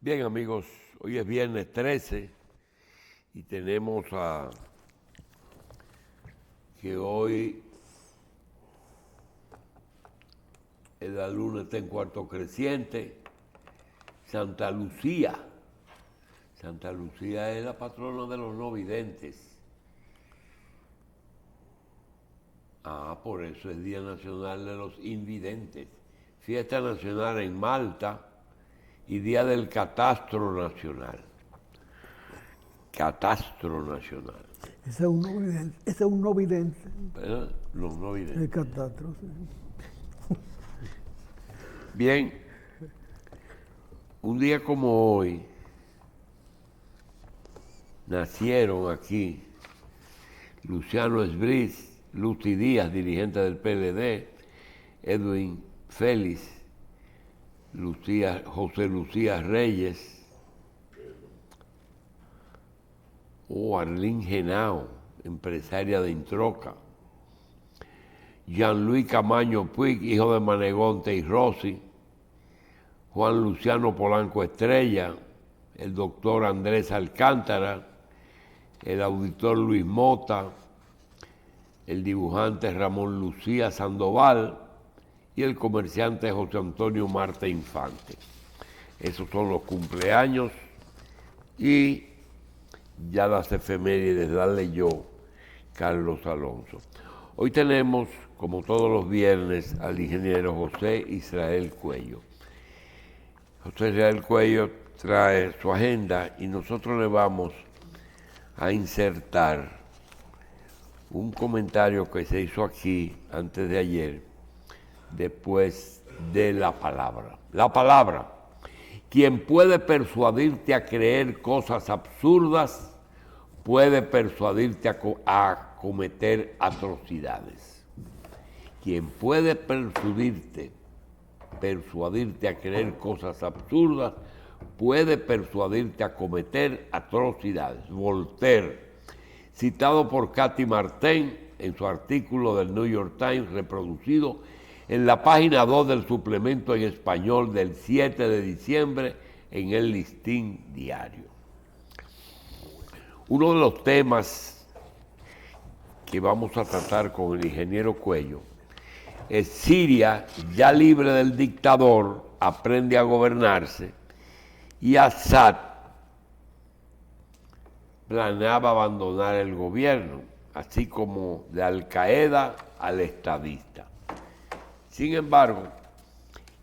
Bien, amigos, hoy es viernes 13 y tenemos que hoy la luna está en cuarto creciente. Santa Lucía. Santa Lucía es la patrona de los no videntes. Por eso es Día Nacional de los Invidentes. Fiesta nacional en Malta y Día del Catastro Nacional. Catastro Nacional. Ese es un no vidente. Ese es un no vidente. ¿Verdad? Los no videntes. El catastro, sí. Bien, un día como hoy nacieron aquí Luciano Esbris, Lucy Díaz, dirigente del PLD, Edwin Félix, José Lucía Reyes, Arlín Genao, empresaria de Introca, Jean-Louis Camaño Puig, hijo de Manegonte y Rossi, Juan Luciano Polanco Estrella, el doctor Andrés Alcántara, el auditor Luis Mota, el dibujante Ramón Lucía Sandoval y el comerciante José Antonio Marte Infante. Esos son los cumpleaños y ya las efemérides las leyó Carlos Alonso. Hoy tenemos, como todos los viernes, al ingeniero José Israel Cuello. José Israel Cuello trae su agenda y nosotros le vamos a insertar un comentario que se hizo aquí antes de ayer, después de la palabra. La palabra. Quien puede persuadirte a creer cosas absurdas, puede persuadirte a cometer atrocidades. Quien puede persuadirte a creer cosas absurdas, puede persuadirte a cometer atrocidades. Voltaire, citado por Cathy Martin en su artículo del New York Times, reproducido en la página 2 del suplemento en español del 7 de diciembre en el Listín Diario. Uno de los temas que vamos a tratar con el ingeniero Cuello es Siria, ya libre del dictador, aprende a gobernarse, y Assad planeaba abandonar el gobierno, así como de Al-Qaeda al estadista. Sin embargo,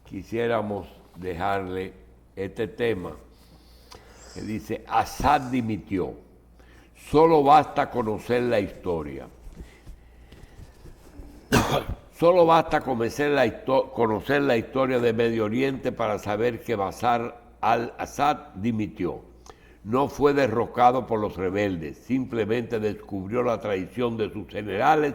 quisiéramos dejarle este tema que dice: Assad dimitió, solo basta conocer la historia. Solo basta conocer la historia de Medio Oriente para saber que Bashar al-Assad dimitió. No fue derrocado por los rebeldes, simplemente descubrió la traición de sus generales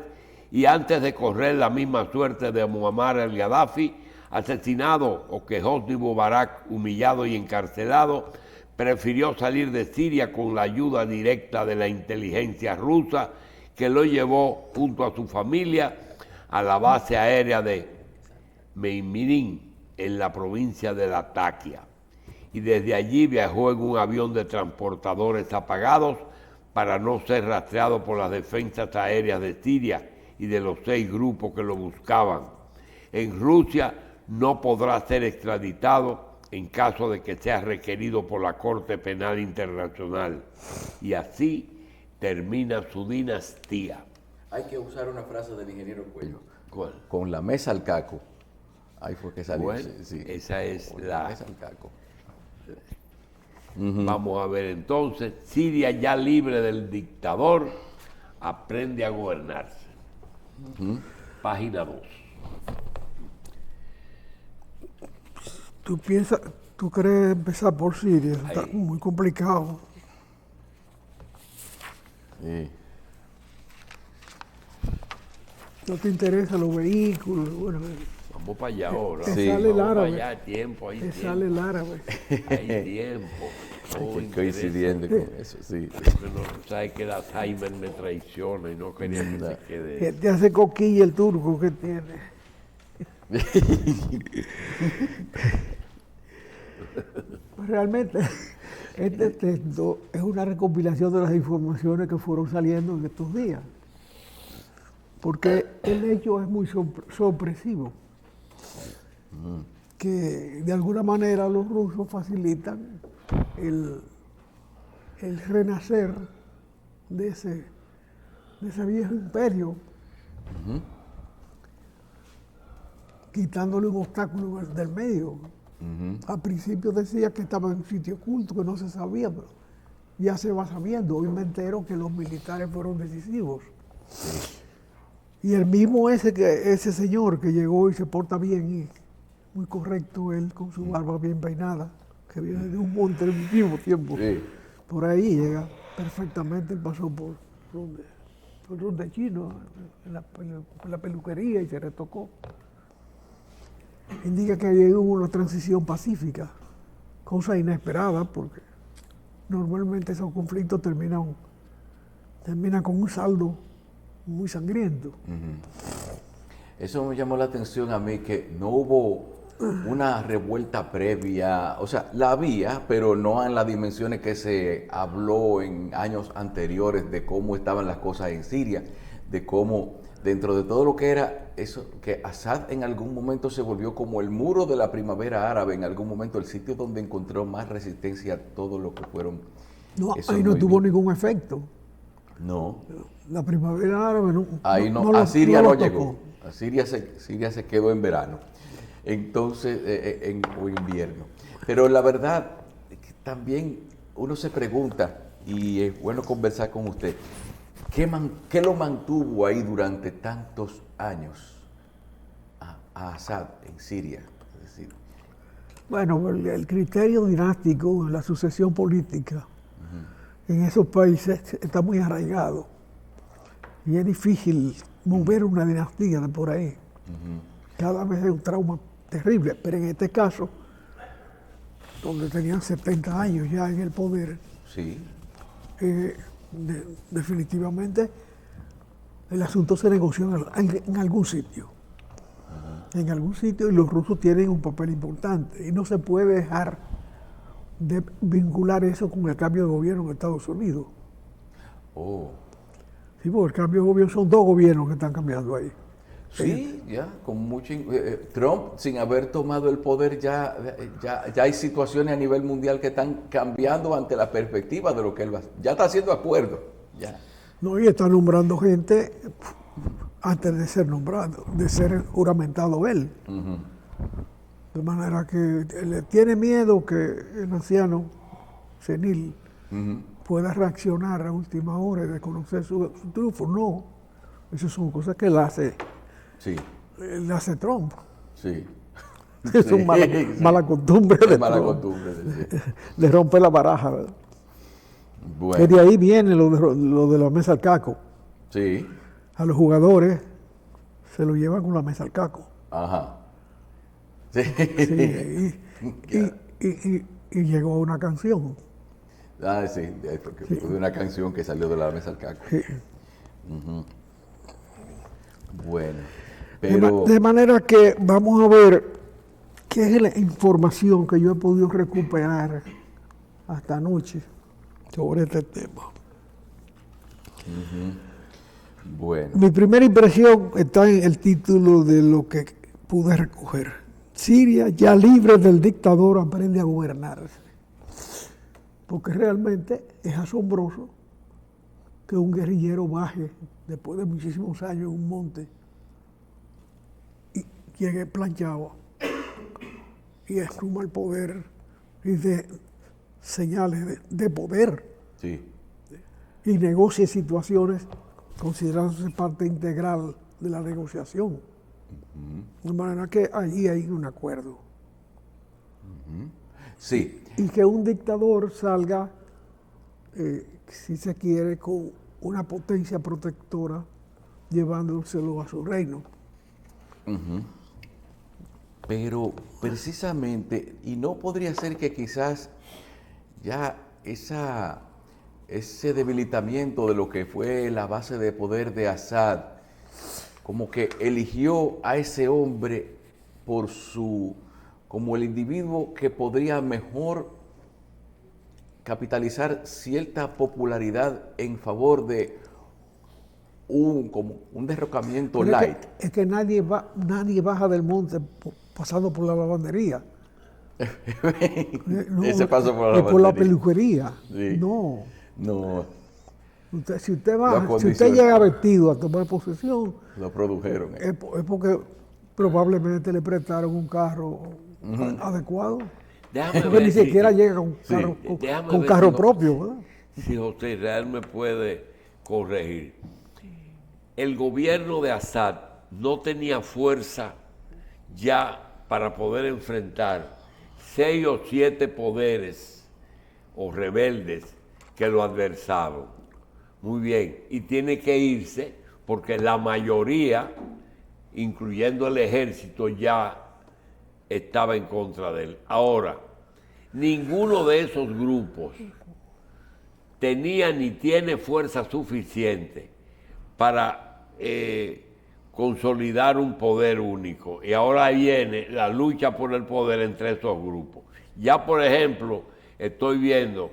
y antes de correr la misma suerte de Muammar al-Gaddafi, asesinado, o que Hosni Mubarak, humillado y encarcelado, prefirió salir de Siria con la ayuda directa de la inteligencia rusa, que lo llevó junto a su familia a la base aérea de Meimerín, en la provincia de Latakia. Y desde allí viajó en un avión de transportadores apagados para no ser rastreado por las defensas aéreas de Siria y de los 6 grupos que lo buscaban. En Rusia no podrá ser extraditado en caso de que sea requerido por la Corte Penal Internacional. Y así termina su dinastía. Hay que usar una frase del ingeniero Cuello. ¿Cuál? Con la mesa al caco. Ahí fue que salió. Bueno, sí. esa es Con la mesa al caco. Vamos a ver entonces. Siria, ya libre del dictador, aprende a gobernarse. Página 2. ¿Tú crees empezar por Siria? Está muy complicado. Sí. ¿No te interesan los vehículos? Bueno, Vamos para allá ahora. te Sí. sale el Vamos para árabe. allá, tiempo, hay Te tiempo. sale el árabe. Hay tiempo. Coincidiendo con eso, sí. No, sabes que el Alzheimer me traiciona y no quería que se quede. Te hace coquilla el turco que tiene. Realmente, este texto es una recopilación de las informaciones que fueron saliendo en estos días, porque el hecho es muy sorpresivo, que de alguna manera los rusos facilitan el renacer de ese viejo imperio, quitándole un obstáculo del medio. Al principio decía que estaba en un sitio oculto, que no se sabía, pero ya se va sabiendo. Hoy me entero que los militares fueron decisivos. Y el mismo ese señor que llegó y se porta bien, y muy correcto él, con su barba bien peinada, que viene de un monte al mismo tiempo. Sí. Por ahí llega perfectamente, él pasó por donde chino, en la peluquería, y se retocó. Indica que ahí hubo una transición pacífica, cosa inesperada, porque normalmente esos conflictos terminan con un saldo muy sangriento. Eso me llamó la atención a mí, que no hubo una revuelta previa, o sea, la había, pero no en las dimensiones que se habló en años anteriores de cómo estaban las cosas en Siria, de cómo dentro de todo lo que era eso, que Assad en algún momento se volvió como el muro de la primavera árabe, en algún momento el sitio donde encontró más resistencia a todo lo que fueron. No, ahí no tuvo ningún efecto. No. La primavera árabe no. Ahí no, a Siria no llegó. A Siria se quedó en verano. Entonces, o invierno. Pero la verdad, es que también uno se pregunta, y es bueno conversar con usted, ¿qué lo mantuvo ahí durante tantos años a Assad en Siria? Es decir, Bueno, el criterio dinástico, la sucesión política en esos países está muy arraigado. Y es difícil mover una dinastía de por ahí. Cada vez es un trauma terrible, pero en este caso, donde tenían 70 años ya en el poder, sí. Definitivamente el asunto se negoció en algún sitio. En algún sitio, y los rusos tienen un papel importante. Y no se puede dejar de vincular eso con el cambio de gobierno en Estados Unidos. Oh. Sí, porque el cambio de gobierno son dos gobiernos que están cambiando ahí. Sí, ya, con mucho. Trump, sin haber tomado el poder, ya hay situaciones a nivel mundial que están cambiando ante la perspectiva de lo que él va. Ya está haciendo acuerdos. Ya. No, y está nombrando gente antes de ser nombrado, de ser juramentado él. De manera que le tiene miedo que el anciano senil pueda reaccionar a última hora y reconocer su triunfo. No, esas son cosas que él hace. Sí. Él hace Trump. Sí. Es una mala costumbre de mala Trump, costumbre de romper la baraja, ¿verdad? Bueno. Que de ahí viene lo de la mesa al caco. Sí. A los jugadores se lo llevan con la mesa al caco. Ajá. Sí. Sí, y llegó una canción. Ah, sí, porque fue una canción que salió de la mesa al caco. Sí. Bueno, pero... De manera que vamos a ver qué es la información que yo he podido recuperar hasta anoche sobre este tema. Bueno. Mi primera impresión está en el título de lo que pude recoger. Siria, ya libre del dictador, aprende a gobernarse. Porque realmente es asombroso que un guerrillero baje después de muchísimos años en un monte y llegue planchado y asuma el poder y dé señales de poder. Sí. Y negocie situaciones considerándose parte integral de la negociación. De manera que allí hay un acuerdo. Sí. Y que un dictador salga, si se quiere, con una potencia protectora, llevándoselo a su reino. Pero precisamente, y no podría ser que quizás ya ese debilitamiento de lo que fue la base de poder de Assad, como que eligió a ese hombre por su como el individuo que podría mejor capitalizar cierta popularidad en favor de como un derrocamiento Pero light. Es que nadie baja del monte pasando por la lavandería. Ese paso por la lavandería. Por la peluquería. Sí. No. No, Si usted llega vestido a tomar posesión, lo produjeron. es porque probablemente le prestaron un carro adecuado. Déjame Porque ver ni si- siquiera llega con Sí. carro, Déjame con ver carro si- propio, ¿verdad? Si José Israel me puede corregir. El gobierno de Assad no tenía fuerza ya para poder enfrentar 6 o 7 poderes o rebeldes que lo adversaban. Muy bien, y tiene que irse porque la mayoría, incluyendo el ejército, ya estaba en contra de él. Ahora, ninguno de esos grupos tenía ni tiene fuerza suficiente para consolidar un poder único. Y ahora viene la lucha por el poder entre esos grupos. Ya, por ejemplo, estoy viendo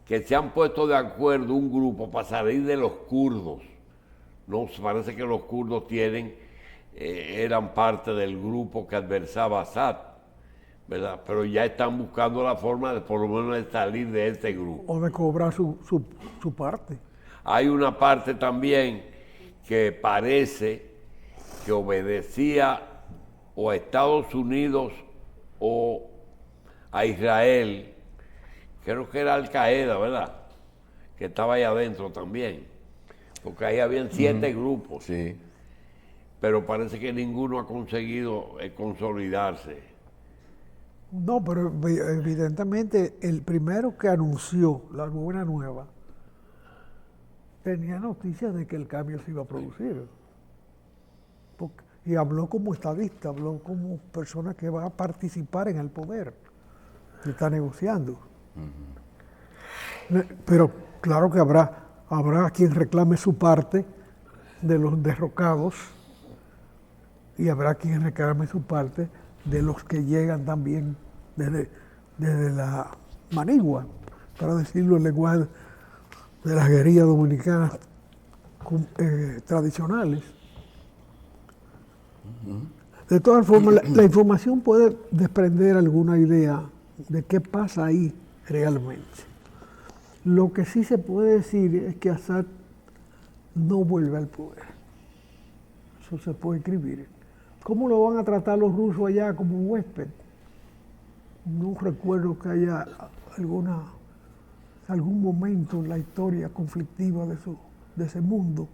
que se han puesto de acuerdo un grupo para salir de los kurdos. No, parece que los kurdos eran parte del grupo que adversaba a Assad, ¿verdad? Pero ya están buscando la forma de por lo menos de salir de este grupo. O de cobrar su parte. Hay una parte también que parece que obedecía o a Estados Unidos o a Israel, creo que era Al Qaeda, ¿verdad? Que estaba ahí adentro también, porque ahí habían 7 grupos, Sí. pero parece que ninguno ha conseguido consolidarse. No, pero evidentemente el primero que anunció la buena nueva tenía noticias de que el cambio se iba a producir. Y habló como estadista, habló como persona que va a participar en el poder, que está negociando. Pero claro que habrá quien reclame su parte de los derrocados y habrá quien reclame su parte de los que llegan también desde la manigua, para decirlo en lenguaje de las guerrillas dominicanas tradicionales. De todas formas, la información puede desprender alguna idea de qué pasa ahí realmente. Lo que sí se puede decir es que Assad no vuelve al poder. Eso se puede escribir. ¿Cómo lo van a tratar los rusos allá como un huésped? No recuerdo que haya algún momento en la historia conflictiva de ese mundo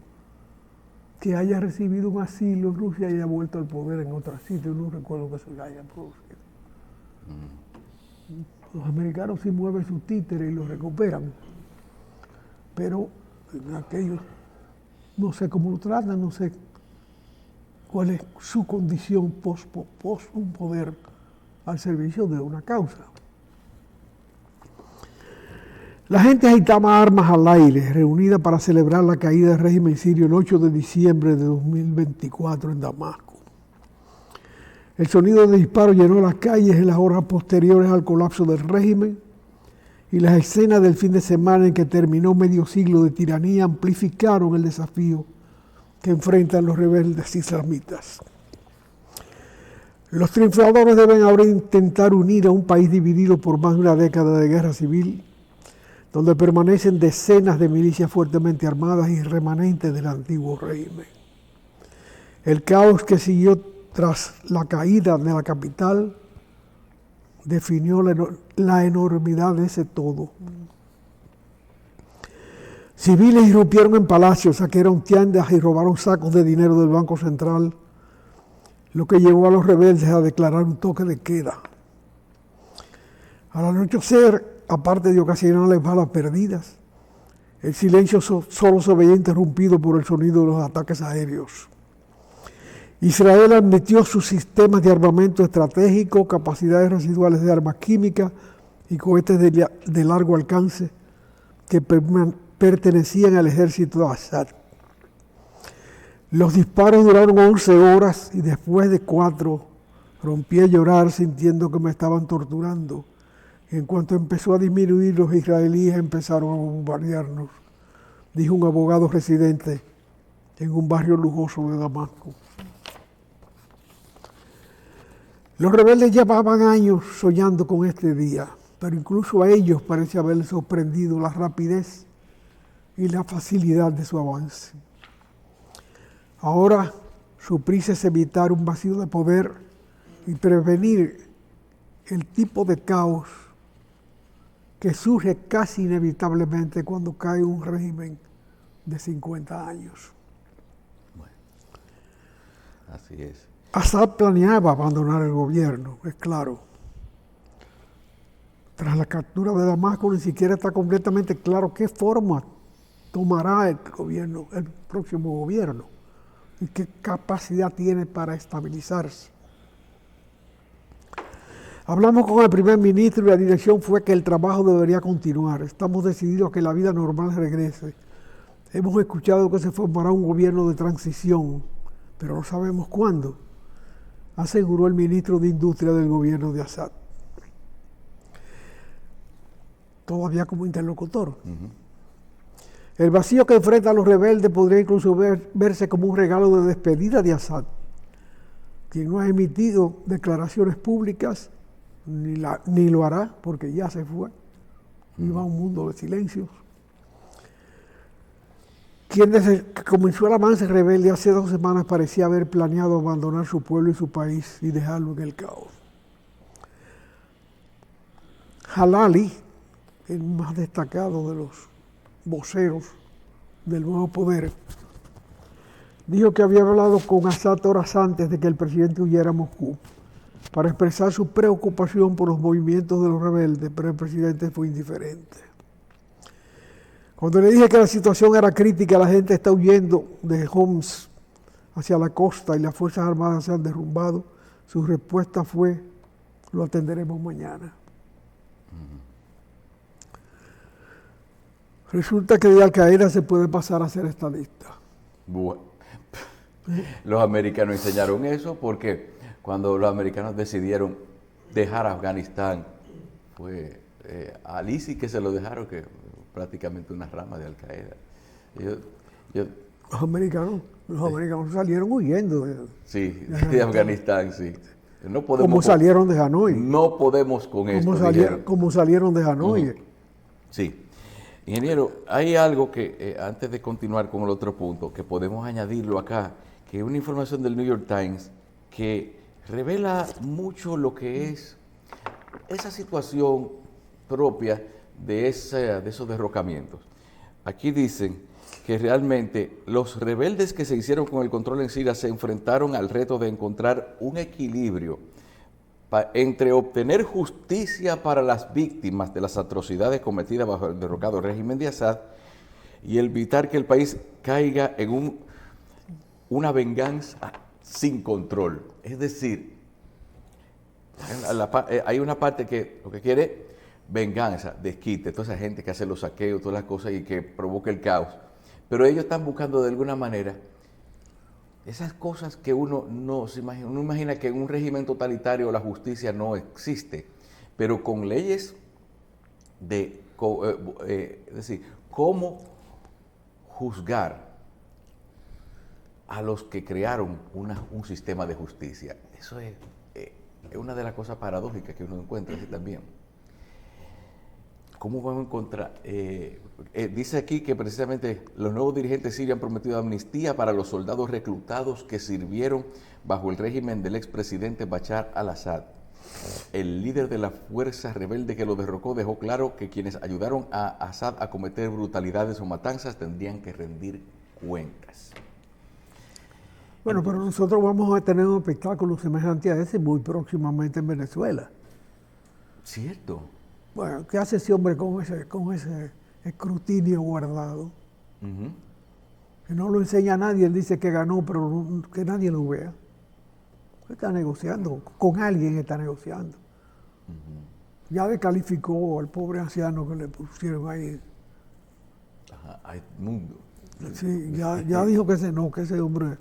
que haya recibido un asilo en Rusia y haya vuelto al poder en otro sitio. No recuerdo que se haya producido. Los americanos sí mueven sus títeres y los recuperan, pero en aquellos no sé cómo lo tratan, no sé cuál es su condición post un poder al servicio de una causa. La gente agitaba armas al aire, reunida para celebrar la caída del régimen sirio el 8 de diciembre de 2024 en Damasco. El sonido de disparos llenó las calles en las horas posteriores al colapso del régimen y las escenas del fin de semana en que terminó medio siglo de tiranía amplificaron el desafío que enfrentan los rebeldes islamitas. Los triunfadores deben ahora intentar unir a un país dividido por más de una década de guerra civil, donde permanecen decenas de milicias fuertemente armadas y remanentes del antiguo régimen. El caos que siguió tras la caída de la capital definió la enormidad de ese todo. Civiles irrumpieron en palacios, saquearon tiendas y robaron sacos de dinero del Banco Central, lo que llevó a los rebeldes a declarar un toque de queda. Al anochecer, aparte de ocasionarles balas perdidas, el silencio solo se veía interrumpido por el sonido de los ataques aéreos. Israel admitió sus sistemas de armamento estratégico, capacidades residuales de armas químicas y cohetes de largo alcance que pertenecían al ejército de Assad. Los disparos duraron 11 horas y después de 4 Rompí a llorar sintiendo que me estaban torturando. En cuanto empezó a disminuir, los israelíes empezaron a bombardearnos, dijo un abogado residente en un barrio lujoso de Damasco. Los rebeldes llevaban años soñando con este día, pero incluso a ellos parece haberles sorprendido la rapidez y la facilidad de su avance. Ahora su prisa es evitar un vacío de poder y prevenir el tipo de caos que surge casi inevitablemente cuando cae un régimen de 50 años. Bueno, así es. Assad planeaba abandonar el gobierno, es claro. Tras la captura de Damasco ni siquiera está completamente claro qué forma tomará el próximo gobierno y qué capacidad tiene para estabilizarse. Hablamos con el primer ministro y la dirección fue que el trabajo debería continuar. Estamos decididos a que la vida normal regrese. Hemos escuchado que se formará un gobierno de transición, pero no sabemos cuándo, aseguró el ministro de Industria del gobierno de Assad. Todavía como interlocutor. Uh-huh. El vacío que enfrenta a los rebeldes podría incluso verse como un regalo de despedida de Assad, quien no ha emitido declaraciones públicas, ni lo hará, porque ya se fue, y va a un mundo de silencios. Quien desde que comenzó el avance rebelde hace 2 semanas parecía haber planeado abandonar su pueblo y su país y dejarlo en el caos. Jalali, el más destacado de los voceros del nuevo poder, dijo que había hablado con Assad horas antes de que el presidente huyera a Moscú para expresar su preocupación por los movimientos de los rebeldes, pero el presidente fue indiferente. Cuando le dije que la situación era crítica, la gente está huyendo de Homs hacia la costa y las Fuerzas Armadas se han derrumbado, su respuesta fue: lo atenderemos mañana. Resulta que de Al-Qaeda se puede pasar a ser estadista. Bueno, los americanos enseñaron eso porque cuando los americanos decidieron dejar Afganistán, fue al ISIS que se lo dejaron, que prácticamente una rama de Al-Qaeda. Los americanos salieron huyendo de Afganistán, sí. No podemos como salieron de Hanoi. No podemos con esto. Como salieron de Hanoi. Uh-huh. Sí. Ingeniero, hay algo que, antes de continuar con el otro punto, que podemos añadirlo acá, que es una información del New York Times que revela mucho lo que es esa situación propia de esos derrocamientos. Aquí dicen que realmente los rebeldes que se hicieron con el control en Siria se enfrentaron al reto de encontrar un equilibrio entre obtener justicia para las víctimas de las atrocidades cometidas bajo el derrocado régimen de Assad y evitar que el país caiga en una venganza sin control. Es decir, hay una parte que lo que quiere venganza, desquite, toda esa gente que hace los saqueos, todas las cosas y que provoca el caos. Pero ellos están buscando de alguna manera esas cosas que uno no se imagina. Uno imagina que en un régimen totalitario la justicia no existe, pero con leyes es decir, cómo juzgar a los que crearon un sistema de justicia. Eso es una de las cosas paradójicas que uno encuentra así también. ¿Cómo vamos a encontrar? Dice aquí que precisamente los nuevos dirigentes sirios han prometido amnistía para los soldados reclutados que sirvieron bajo el régimen del expresidente Bashar al-Assad. El líder de la fuerza rebelde que lo derrocó dejó claro que quienes ayudaron a Assad a cometer brutalidades o matanzas tendrían que rendir cuentas. Bueno, pero nosotros vamos a tener un espectáculo semejante a ese muy próximamente en Venezuela. ¿Cierto? Bueno, ¿qué hace ese hombre con ese escrutinio guardado? Uh-huh. Que no lo enseña a nadie, él dice que ganó, pero que nadie lo vea. Está negociando, con alguien está negociando. Uh-huh. Ya descalificó al pobre anciano que le pusieron ahí. Ajá, hay mundo. Sí, ya dijo que ese hombre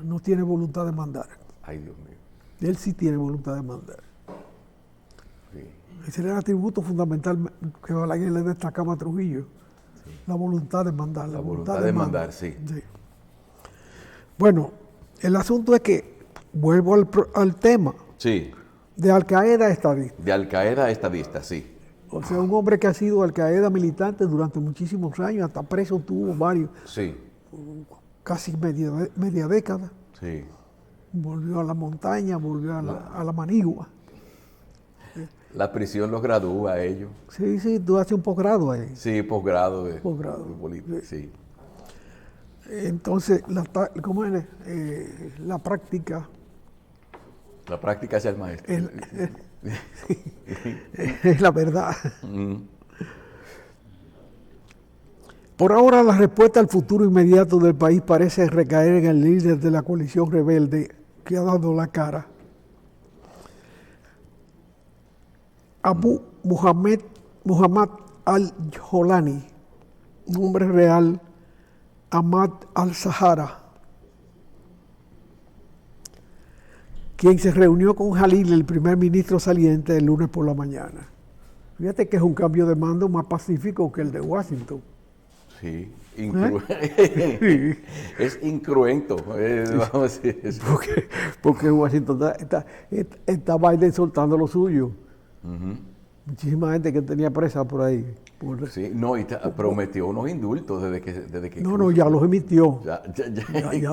no tiene voluntad de mandar. Ay, Dios mío. Él sí tiene voluntad de mandar. Sí. Ese era el atributo fundamental que Balaguer le destacaba a Trujillo. Sí. La voluntad de mandar. La voluntad de mandar, sí. Bueno, el asunto es que, vuelvo al tema, sí. de Al-Qaeda estadista. De Al-Qaeda estadista, sí. O sea, un hombre que ha sido Al-Qaeda militante durante muchísimos años, hasta preso tuvo varios, sí. Casi media década. Sí. Volvió a la montaña, volvió a la manigua. La prisión los gradúa a ellos. Sí, sí, tú haces un posgrado ahí. Sí, posgrado. Posgrado. Sí. Entonces, ¿cómo es? La práctica. La práctica es el maestro. Es la verdad. Por ahora, la respuesta al futuro inmediato del país parece recaer en el líder de la coalición rebelde que ha dado la cara. Abu Muhammad al-Jolani, nombre real Ahmad al-Zahara, quien se reunió con Jalil, el primer ministro saliente, el lunes por la mañana. Fíjate que es un cambio de mando más pacífico que el de Washington. Sí, es incruento, vamos a decir eso. Porque Washington está Biden soltando lo suyo. Muchísima gente que tenía presa por ahí. Sí, no, y prometió unos indultos desde que no, ya los emitió. Ya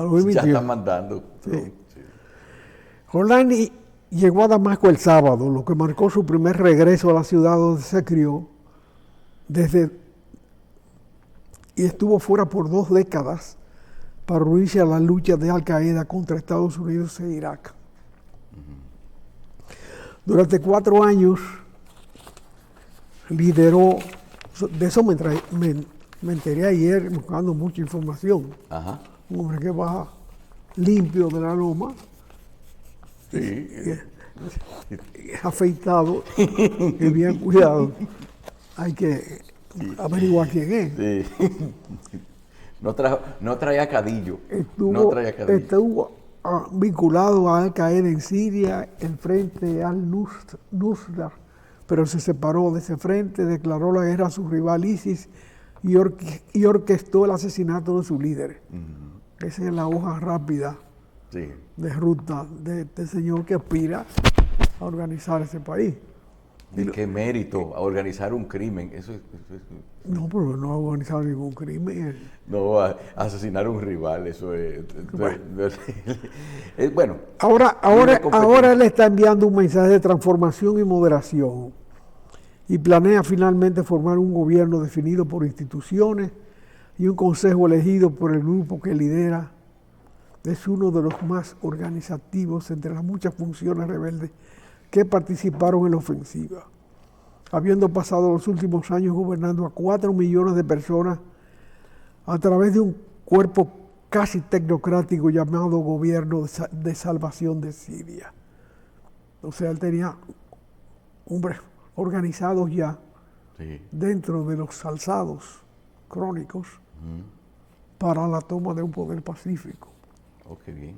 los emitió. Ya están mandando. Sí. Sí. Jolani llegó a Damasco el sábado, lo que marcó su primer regreso a la ciudad donde se crió y estuvo fuera por 2 décadas para unirse a la lucha de Al-Qaeda contra Estados Unidos e Irak. Durante 4 años lideró, de eso me enteré ayer buscando mucha información. Ajá. Un hombre que baja limpio de la loma, sí. Afeitado y bien cuidado. Hay que averiguar quién es. Sí. No traía cadillo. Estuvo vinculado a Al-Qaeda en Siria, el frente al-Nusra, pero se separó de ese frente, declaró la guerra a su rival ISIS y orquestó el asesinato de su líder. Esa es la hoja rápida de ruta de este señor que aspira a organizar ese país. ¿Y qué mérito a organizar un crimen? No, pero no ha organizado ningún crimen. No, a asesinar a un rival, eso es... Bueno. Ahora él está enviando un mensaje de transformación y moderación y planea finalmente formar un gobierno definido por instituciones y un consejo elegido por el grupo que lidera. Es uno de los más organizativos entre las muchas funciones rebeldes que participaron en la ofensiva, habiendo pasado los últimos años gobernando a 4 millones de personas a través de un cuerpo casi tecnocrático llamado Gobierno de Salvación de Siria. O sea, él tenía hombres organizados ya dentro de los alzados crónicos para la toma de un poder pacífico. Oh, qué bien.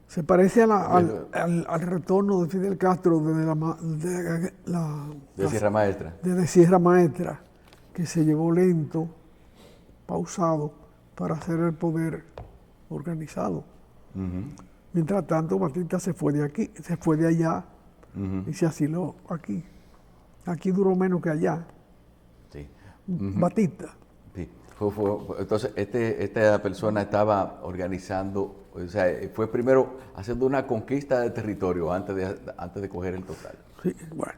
Se parece al retorno de Fidel Castro desde de Sierra Maestra. Desde Sierra Maestra, que se llevó lento, pausado, para hacer el poder organizado. Mientras tanto, Batista se fue de aquí, se fue de allá y se asiló aquí. Aquí duró menos que allá. Sí. Batista. Sí. Entonces, esta persona estaba organizando. O sea, fue primero haciendo una conquista de territorio antes de coger el total. Sí, bueno.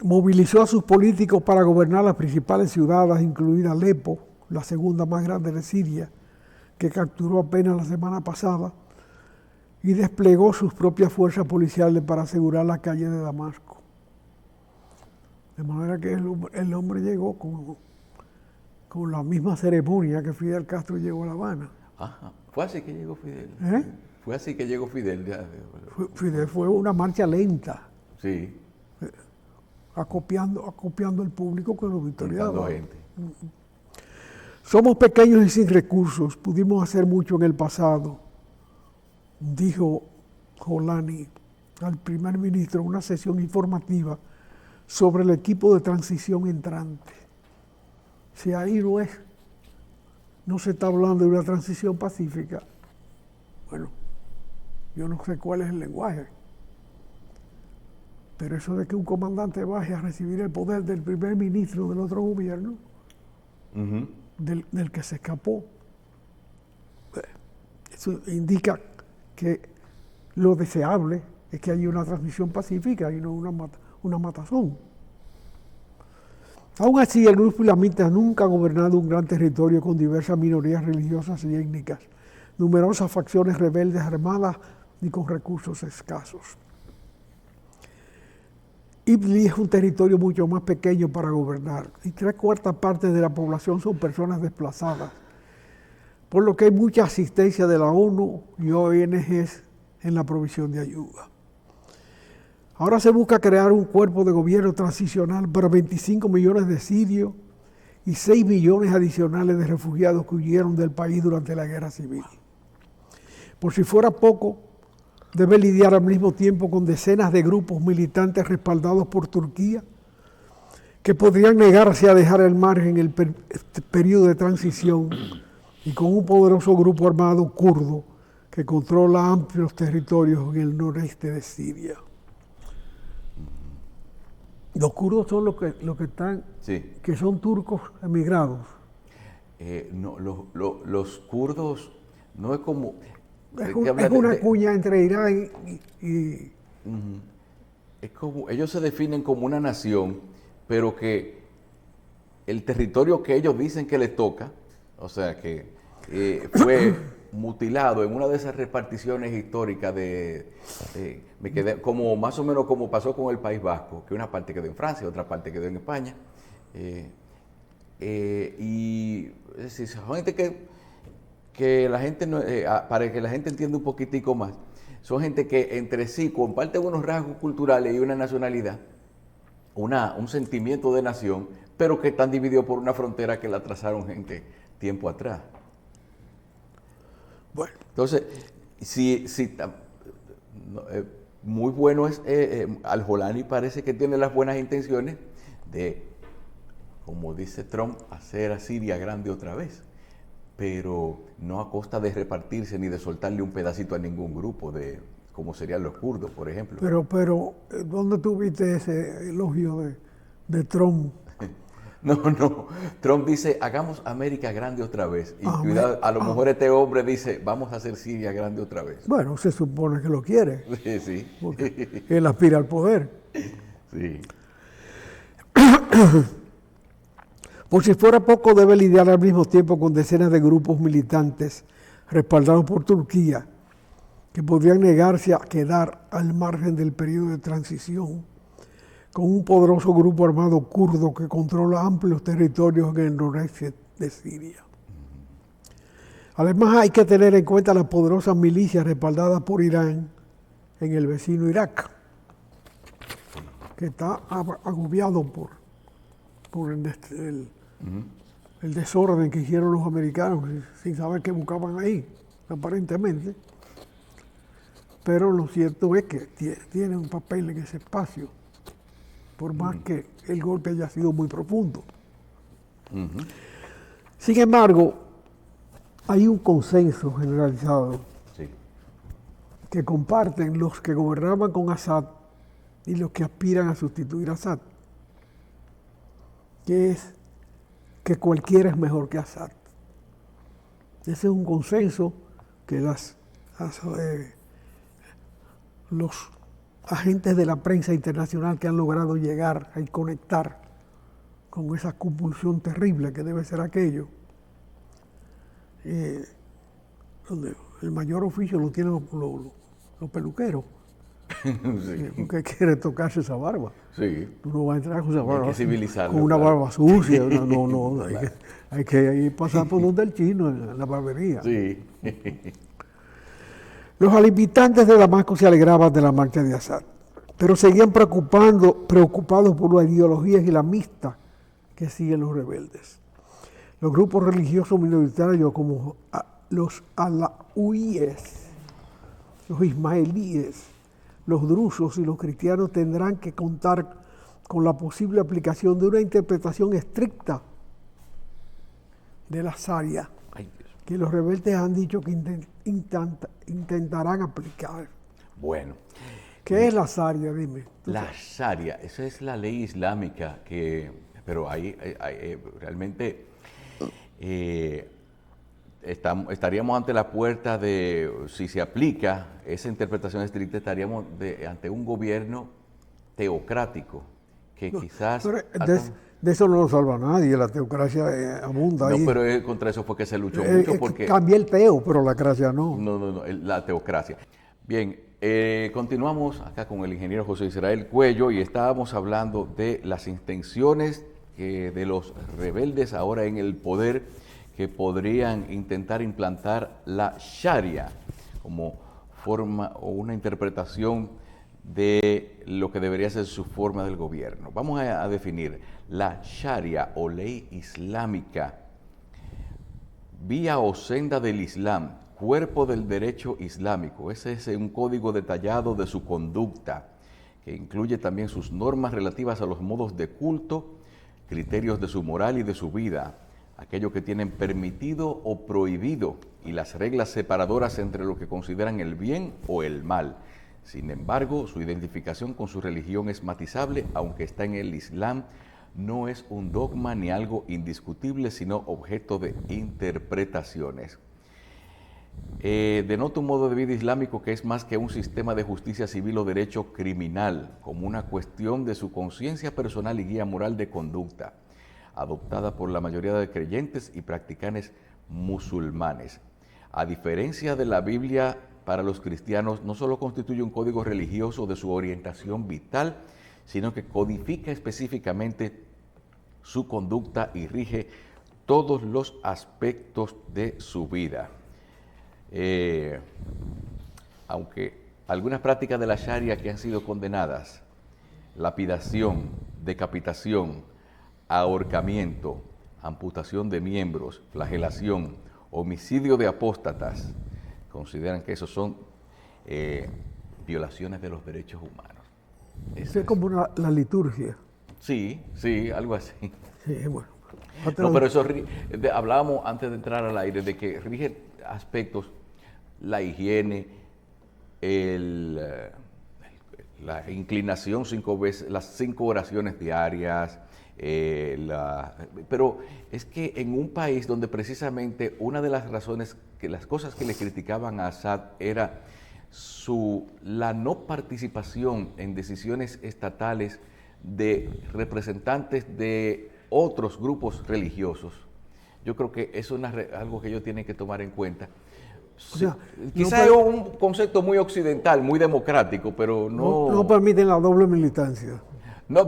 Movilizó a sus políticos para gobernar las principales ciudades, incluida Alepo, la segunda más grande de Siria, que capturó apenas la semana pasada, y desplegó sus propias fuerzas policiales para asegurar las calles de Damasco. De manera que el hombre llegó con la misma ceremonia que Fidel Castro llegó a La Habana. Ajá. Fue así que llegó Fidel. Fue así que llegó Fidel. Fidel fue una marcha lenta. Sí. Acopiando al público con los victorianos. Gente. Somos pequeños y sin recursos. Pudimos hacer mucho en el pasado. dijo Jolani al primer ministro en una sesión informativa sobre el equipo de transición entrante. Si ahí no se está hablando de una transición pacífica, bueno, yo no sé cuál es el lenguaje. Pero eso de que un comandante baje a recibir el poder del primer ministro del otro gobierno, del que se escapó, eso indica que lo deseable es que haya una transición pacífica y no una matazón. Aún así, el grupo islamita nunca ha gobernado un gran territorio con diversas minorías religiosas y étnicas, numerosas facciones rebeldes armadas y con recursos escasos. Idlib es un territorio mucho más pequeño para gobernar y 3/4 partes de la población son personas desplazadas, por lo que hay mucha asistencia de la ONU y ONGs en la provisión de ayuda. Ahora se busca crear un cuerpo de gobierno transicional para 25 millones de sirios y 6 millones adicionales de refugiados que huyeron del país durante la guerra civil. Por si fuera poco, debe lidiar al mismo tiempo con decenas de grupos militantes respaldados por Turquía que podrían negarse a dejar al margen el periodo de transición y con un poderoso grupo armado kurdo que controla amplios territorios en el noreste de Siria. Los kurdos son los que están, Sí. que son turcos emigrados. No, los kurdos no es como... Es una cuña entre Irán y Es como, ellos se definen como una nación, pero que el territorio que ellos dicen que les toca, o sea que fue mutilado en una de esas reparticiones históricas me quedé como más o menos como pasó con el País Vasco, que una parte quedó en Francia, otra parte quedó en España, y es decir, son gente que la gente no, para que la gente entienda un poquitico más, son gente que entre sí comparten unos rasgos culturales y una nacionalidad, un sentimiento de nación, pero que están divididos por una frontera que la trazaron gente tiempo atrás. bueno, Entonces, muy bueno es, Al-Jolani parece que tiene las buenas intenciones de, como dice Trump, hacer a Siria grande otra vez, pero no a costa de repartirse ni de soltarle un pedacito a ningún grupo, como serían los kurdos, por ejemplo. pero ¿dónde tú viste ese elogio de Trump? No, Trump dice, hagamos América grande otra vez. Y cuidado, a lo Ah. mejor este hombre dice, vamos a hacer Siria grande otra vez. Bueno, se supone que lo quiere, Sí, porque él aspira al poder. sí. Por si fuera poco, debe lidiar al mismo tiempo con decenas de grupos militantes respaldados por Turquía, que podrían negarse a quedar al margen del periodo de transición, con un poderoso grupo armado kurdo que controla amplios territorios en el noreste de Siria. Además, hay que tener en cuenta las poderosas milicias respaldadas por Irán en el vecino Irak, que está agobiado por el desorden que hicieron los americanos sin saber qué buscaban ahí, aparentemente. Pero lo cierto es que tiene un papel en ese espacio, por más que el golpe haya sido muy profundo. Sin embargo, hay un consenso generalizado Sí. que comparten los que gobernaban con Assad y los que aspiran a sustituir a Assad, que es que cualquiera es mejor que Assad. Ese es un consenso que los agentes de la prensa internacional que han logrado llegar a conectar con esa compulsión terrible que debe ser aquello, donde el mayor oficio lo tienen los peluqueros, porque quiere tocarse esa barba. Sí. Tú no vas a entrar con esa barba, que civilizarlo, con una claro. barba sucia, no, hay que ir pasar por donde el chino, en la barbería. Sí. Los habitantes de Damasco se alegraban de la marcha de Assad, pero seguían preocupados por la ideología islamista que siguen los rebeldes. Los grupos religiosos minoritarios como los alauíes los ismaelíes, los drusos y los cristianos tendrán que contar con la posible aplicación de una interpretación estricta de la Sharia, que los rebeldes han dicho que intentarán aplicar. Bueno. ¿Qué es la Sharia? Dime. La Sharia, esa es la ley islámica pero ahí realmente estaríamos ante la puerta de, si se aplica esa interpretación estricta, estaríamos ante un gobierno teocrático que quizás... De eso no lo salva nadie, la teocracia abunda ahí. No, pero contra eso fue que se luchó mucho porque... Cambié el teo, pero la gracia no. No, la teocracia. Bien, continuamos acá con el ingeniero José Israel Cuello y estábamos hablando de las intenciones de los rebeldes ahora en el poder que podrían intentar implantar la Sharia como forma o una interpretación de lo que debería ser su forma del gobierno. Vamos a definir la Sharia o ley islámica, vía o senda del Islam, cuerpo del derecho islámico. Ese es un código detallado de su conducta, que incluye también sus normas relativas a los modos de culto, criterios de su moral y de su vida, aquello que tienen permitido o prohibido y las reglas separadoras entre lo que consideran el bien o el mal. Sin embargo, su identificación con su religión es matizable, aunque está en el Islam, no es un dogma ni algo indiscutible, sino objeto de interpretaciones. Denota un modo de vida islámico que es más que un sistema de justicia civil o derecho criminal, como una cuestión de su conciencia personal y guía moral de conducta, adoptada por la mayoría de creyentes y practicantes musulmanes. A diferencia de la Biblia, para los cristianos no solo constituye un código religioso de su orientación vital, sino que codifica específicamente su conducta y rige todos los aspectos de su vida. Aunque algunas prácticas de la Sharia que han sido condenadas, lapidación, decapitación, ahorcamiento, amputación de miembros, flagelación, homicidio de apóstatas, consideran que esos son violaciones de los derechos humanos. Eso es como la liturgia. Sí, algo así. Sí, bueno. No, pero eso hablábamos antes de entrar al aire de que rige aspectos, la higiene, la inclinación 5 veces, las 5 oraciones diarias, pero es que en un país donde precisamente una de las razones, que las cosas que le criticaban a Assad era la no participación en decisiones estatales de representantes de otros grupos religiosos. Yo creo que eso es algo que ellos tienen que tomar en cuenta. O sea, quizá es un concepto muy occidental, muy democrático, pero no permiten la doble militancia. No,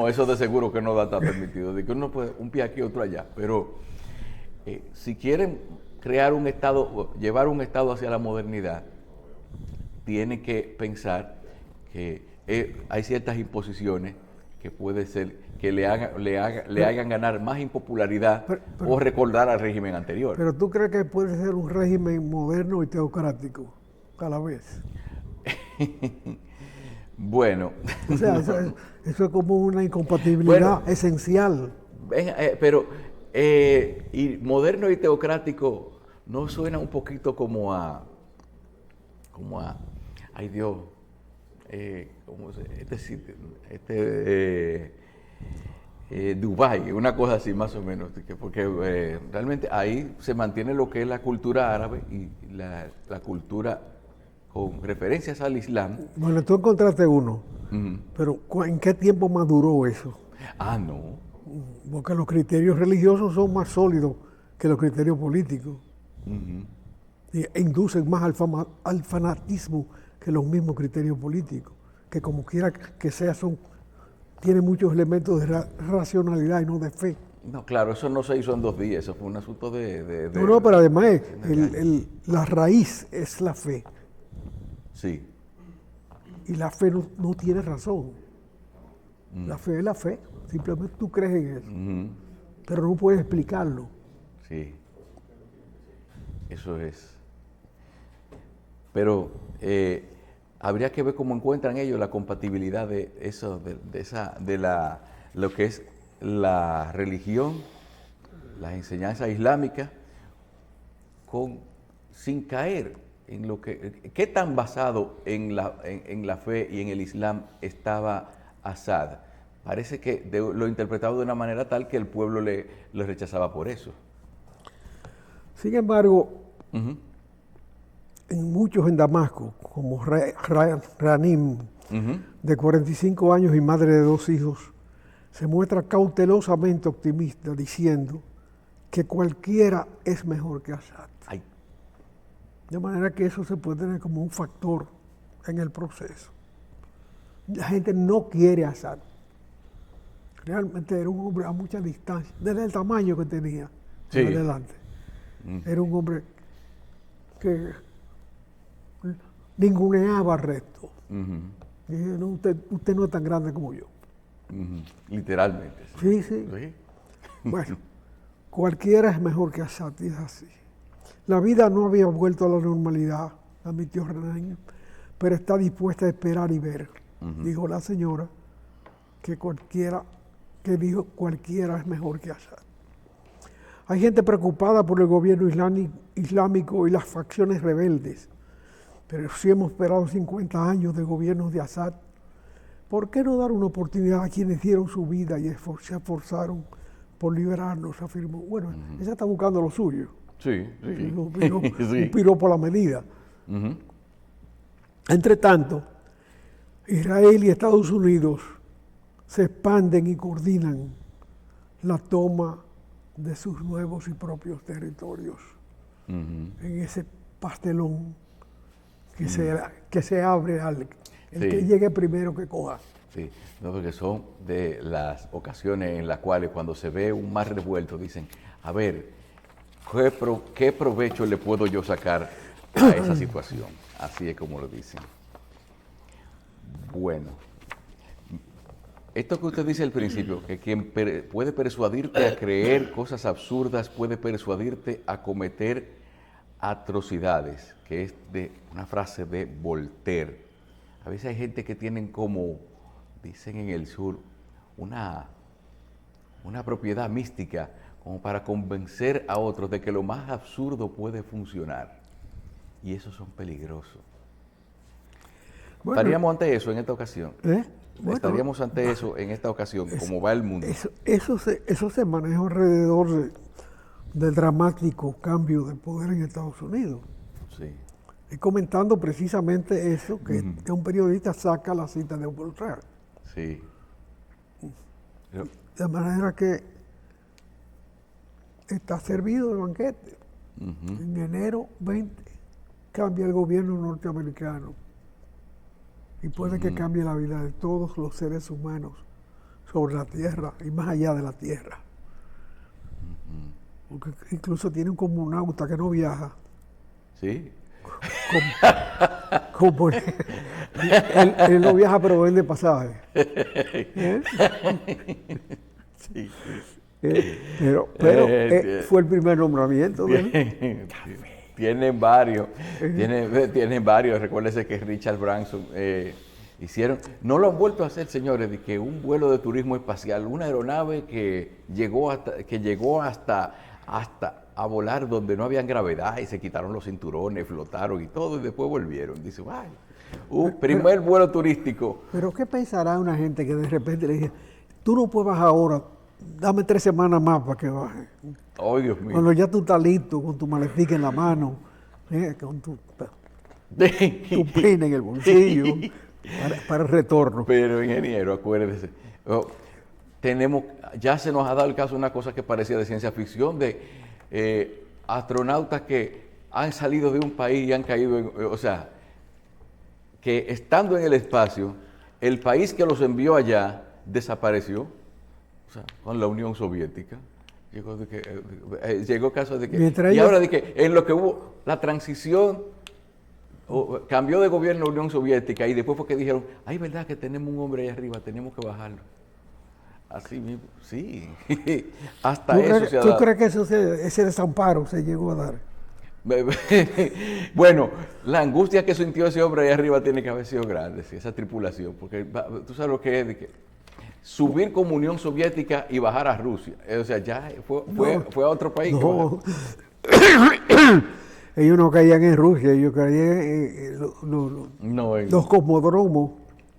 eso de seguro que no está permitido, de que uno puede un pie aquí, otro allá, pero si quieren crear un Estado, llevar un Estado hacia la modernidad, tienen que pensar que hay ciertas imposiciones que puede ser que le hagan ganar más impopularidad o recordar al régimen anterior. Pero ¿tú crees que puede ser un régimen moderno y teocrático a la vez? Bueno. O sea, eso es como una incompatibilidad esencial. Pero y moderno y teocrático no suena un poquito como a ay Dios, ¿cómo se Dubái, una cosa así más o menos, porque realmente ahí se mantiene lo que es la cultura árabe y la cultura con referencias al Islam. Bueno, tú encontraste uno, pero ¿en qué tiempo maduró eso? No. Porque los criterios religiosos son más sólidos que los criterios políticos. E inducen más al fanatismo que los mismos criterios políticos, que como quiera que sea tiene muchos elementos de racionalidad y no de fe. No, claro, eso no se hizo en 2 días, eso fue un asunto de No, pero además la raíz es la fe. Sí. Y la fe no tiene razón. La fe es la fe, simplemente tú crees en eso, pero no puedes explicarlo. Sí, eso es. Pero habría que ver cómo encuentran ellos la compatibilidad de eso, lo que es la religión, las enseñanzas islámicas, sin caer en lo que... ¿Qué tan basado en la fe y en el Islam estaba Assad? Parece que lo interpretaba de una manera tal que el pueblo le rechazaba por eso. Sin embargo, en muchos en Damasco, como Ranim, de 45 años y madre de 2 hijos, se muestra cautelosamente optimista, diciendo que cualquiera es mejor que Assad. Ay. De manera que eso se puede tener como un factor en el proceso. La gente no quiere a Assad. Realmente era un hombre a mucha distancia, desde el tamaño que tenía Sí. en adelante. Era un hombre que ninguneaba al resto. Dije, no, usted no es tan grande como yo. Literalmente. Sí, sí. Bueno, cualquiera es mejor que Assad, y es así. La vida no había vuelto a la normalidad, admitió Renan, pero está dispuesta a esperar y ver. Dijo la señora que cualquiera es mejor que Assad. Hay gente preocupada por el gobierno islámico y las facciones rebeldes, pero si hemos esperado 50 años de gobiernos de Assad, ¿por qué no dar una oportunidad a quienes dieron su vida y se esforzaron por liberarnos? Afirmó. Bueno, ella está buscando lo suyo. Sí, sí. Un piropo a la medida. Entre tanto, Israel y Estados Unidos se expanden y coordinan la toma de sus nuevos y propios territorios en ese pastelón que se abre al que llegue primero que coja. Sí, no, porque son de las ocasiones en las cuales cuando se ve un mar revuelto dicen, a ver, ¿qué provecho le puedo yo sacar a esa situación? Así es como lo dicen. Bueno, esto que usted dice al principio, que quien puede persuadirte a creer cosas absurdas, puede persuadirte a cometer atrocidades, que es de una frase de Voltaire. A veces hay gente que tienen como, dicen en el sur, una propiedad mística como para convencer a otros de que lo más absurdo puede funcionar. Y esos son peligrosos. Bueno, ¿Estaríamos ante eso en esta ocasión? Bueno, ¿Estaríamos ante eso en esta ocasión? ¿Cómo va el mundo? Eso se maneja alrededor del dramático cambio de poder en Estados Unidos. Sí. Y comentando precisamente eso, que un periodista saca la cita de Voltaire. Sí. De manera que está servido el banquete. En enero 20 cambia el gobierno norteamericano y puede que cambie la vida de todos los seres humanos sobre la tierra y más allá de la tierra. Porque incluso tiene un cosmonauta que no viaja. Sí. Como él no viaja pero vende pasajes. Sí. Pero fue el primer nombramiento de él. Tienen varios. Tienen varios. Recuérdese que Richard Branson hicieron. No lo han vuelto a hacer, señores, de que un vuelo de turismo espacial, una aeronave que llegó hasta a volar donde no habían gravedad y se quitaron los cinturones, flotaron y todo, y después volvieron. Dice, ¡ay! Primer vuelo turístico. Pero ¿qué pensará una gente que de repente le dice, tú no puedes bajar ahora, dame 3 semanas más para que baje? ¡Oh, Dios mío! Cuando ya tú estás listo, con tu maletica en la mano, con tu pena en el bolsillo, para el retorno. Pero, ingeniero, acuérdese, ya se nos ha dado el caso de una cosa que parecía de ciencia ficción, de astronautas que han salido de un país y han caído o sea, que estando en el espacio, el país que los envió allá desapareció, o sea, con la Unión Soviética. Llegó caso de que... Y ahora de que en lo que hubo la transición, cambió de gobierno la Unión Soviética y después fue que dijeron, ay, verdad que tenemos un hombre ahí arriba, tenemos que bajarlo. Así mismo, sí. Hasta eso se ha dado. ¿Tú crees que ese desamparo se llegó a dar? Bueno, la angustia que sintió ese hombre ahí arriba tiene que haber sido grande, sí, esa tripulación, porque tú sabes lo que es de que subir como Unión Soviética y bajar a Rusia. O sea, ya fue a otro país. No. Ellos no caían en Rusia, ellos caían en No, los cosmodromos.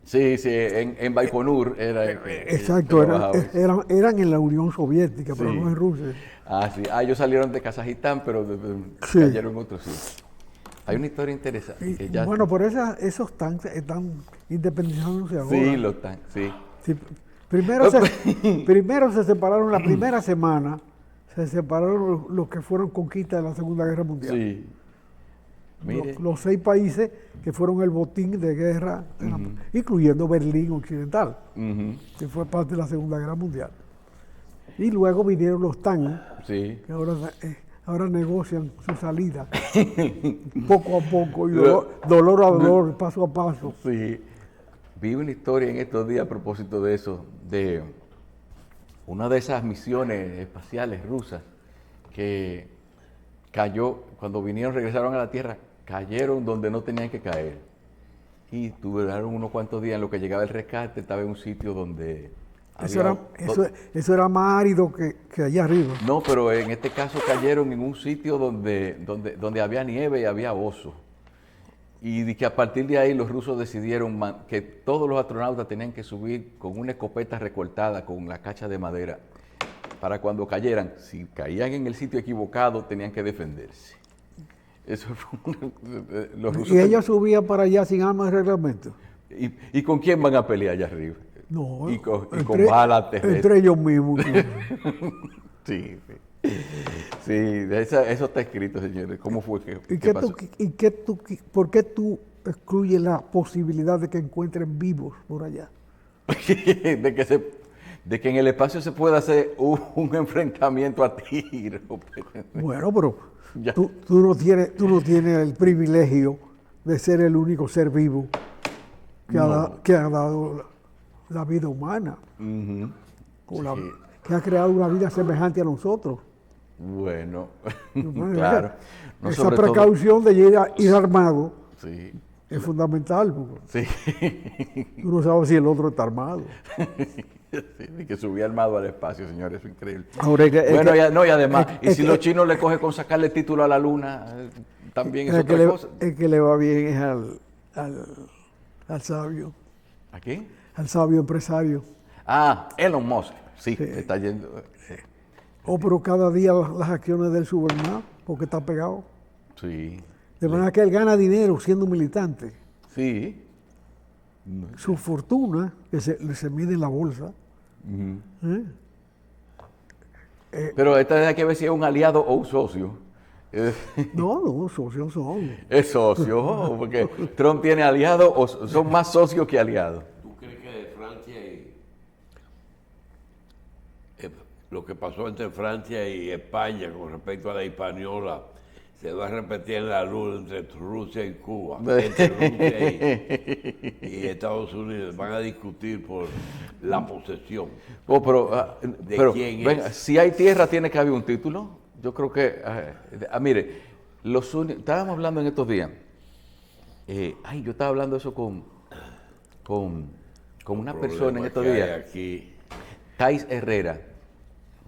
sí, en Baikonur era. Exacto, eran en la Unión Soviética, pero Sí. no en Rusia. Ah, sí. Ah, ellos salieron de Kazajistán, pero Sí. cayeron en otro sitio. Hay una historia interesante. Y, Que ya, bueno, por esos tanques están independizándose ahora. sí, los tan, sí. Sí, primero se separaron la primera semana, se separaron los que fueron conquistas de la Segunda Guerra Mundial. Sí. Mire. Los 6 países que fueron el botín de guerra, incluyendo Berlín Occidental, Ujú, que fue parte de la Segunda Guerra Mundial. Y luego vinieron los TAN, sí. que ahora negocian su salida, poco a poco, y dolor a dolor, paso a paso. Sí. Vi una historia en estos días a propósito de eso, de una de esas misiones espaciales rusas que cayó, cuando regresaron a la Tierra, cayeron donde no tenían que caer. Y duraron unos cuantos días en lo que llegaba el rescate, estaba en un sitio donde... Eso era más árido que allá arriba. No, pero en este caso cayeron en un sitio donde había nieve y había osos. Y de que a partir de ahí los rusos decidieron que todos los astronautas tenían que subir con una escopeta recortada con la cacha de madera para cuando cayeran. Si caían en el sitio equivocado, tenían que defenderse. Eso fue los rusos. Y ellos subían para allá sin armas de reglamento. ¿Y con quién van a pelear allá arriba? No, Y con balas terrestres. entre ellos mismos. Sí, sí. Sí, eso está escrito, señores. ¿Cómo fue que pasó? ¿Por qué tú excluyes la posibilidad de que encuentren vivos por allá? de que en el espacio se pueda hacer un enfrentamiento a tiro. Bueno, pero Ya. tú no tienes el privilegio de ser el único ser vivo que ha dado la vida humana, Ujú. Sí. que ha creado una vida semejante a nosotros. Bueno, Bueno, claro. No, esa sobre todo- precaución de ir armado Sí, es fundamental, porque sí. tú no sabes si el otro está armado. Sí, que subía armado al espacio, señores, es increíble. Ahora, Bueno, y además, y es si que- los chinos le cogen con sacarle título a la luna, también es el que, otra le, cosa. el que le va bien es al sabio, ¿A quién? al sabio empresario. Ah, Elon Musk. Sí, está yendo. Pero cada día las acciones del suben más porque está pegado. Sí, De manera que él gana dinero siendo militante. sí. Su fortuna, que se mide en la bolsa, Ujú. ¿eh? Pero esta hay que ver si es un aliado o un socio. No, socios son. Es socio, porque Trump tiene aliados o son más socios que aliados. ¿Tú crees que de Francia lo que pasó entre Francia y España con respecto a la hispaniola se va a repetir en la luz entre Rusia y Cuba, entre Rusia y Estados Unidos? Van a discutir por la posesión. Pero quién venga, es? si hay tierra, tiene que haber un título. Yo creo que, mire, estábamos hablando en estos días. Yo estaba hablando eso con una persona en estos que hay días. aquí. Thais Herrera,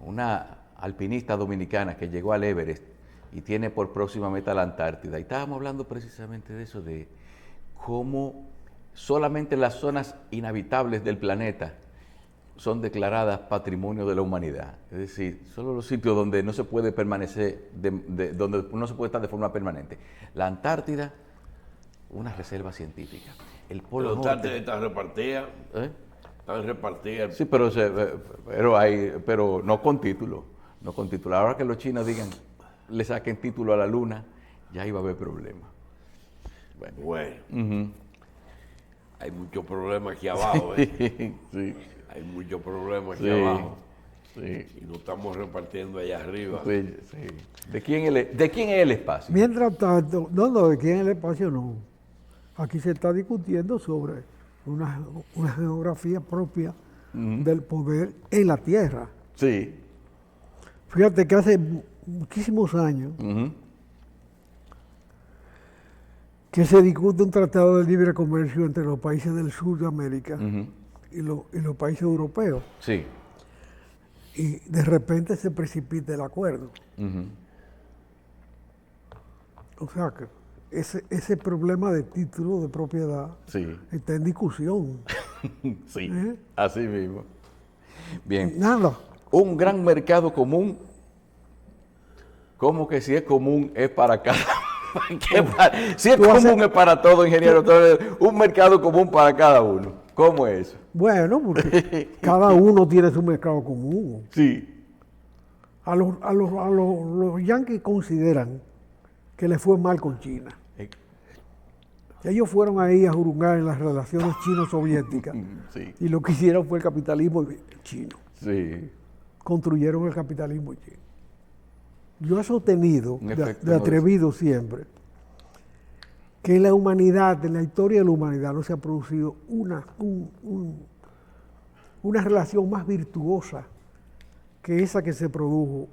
una alpinista dominicana que llegó al Everest y tiene por próxima meta la Antártida. Y estábamos hablando precisamente de eso, de cómo solamente las zonas inhabitables del planeta son declaradas patrimonio de la humanidad. Es decir, solo los sitios donde no se puede permanecer, donde no se puede estar de forma permanente. La Antártida, una reserva científica. El Polo Los Norte. están repartidas, ¿eh? están repartidas. Sí, pero no con título, no con título. Ahora que los chinos digan, le saquen título a la luna, ya iba a haber problemas. Bueno, Ujú. hay muchos problemas aquí abajo, ¿eh? Sí, Hay muchos problemas aquí sí, abajo. sí, Y no estamos repartiendo allá arriba. sí, sí. ¿De quién es el espacio? Mientras tanto, no, de quién es el espacio no. Aquí se está discutiendo sobre una geografía propia del poder en la Tierra. Sí. Fíjate que hace muchísimos años Ujú. que se discute un tratado de libre comercio entre los países del sur de América y los países europeos. Sí. Y de repente se precipita el acuerdo. O sea que ese problema de título de propiedad Sí. está en discusión. Sí, así mismo. Bien. Nada. Un gran mercado común. ¿Cómo que si es común es para cada? Si es común es para todo, ingeniero. Un mercado común para cada uno. ¿Cómo es eso? Bueno, porque cada uno tiene su mercado común. Sí. Los yanquis consideran que le fue mal con China. Ellos fueron ahí a jurungar en las relaciones chino-soviéticas Sí. y lo que hicieron fue el capitalismo chino. Sí. Construyeron el capitalismo chino. Yo he sostenido, Un efecto de atrevido siempre, que en la humanidad, en la historia de la humanidad, no se ha producido una relación más virtuosa que esa que se produjo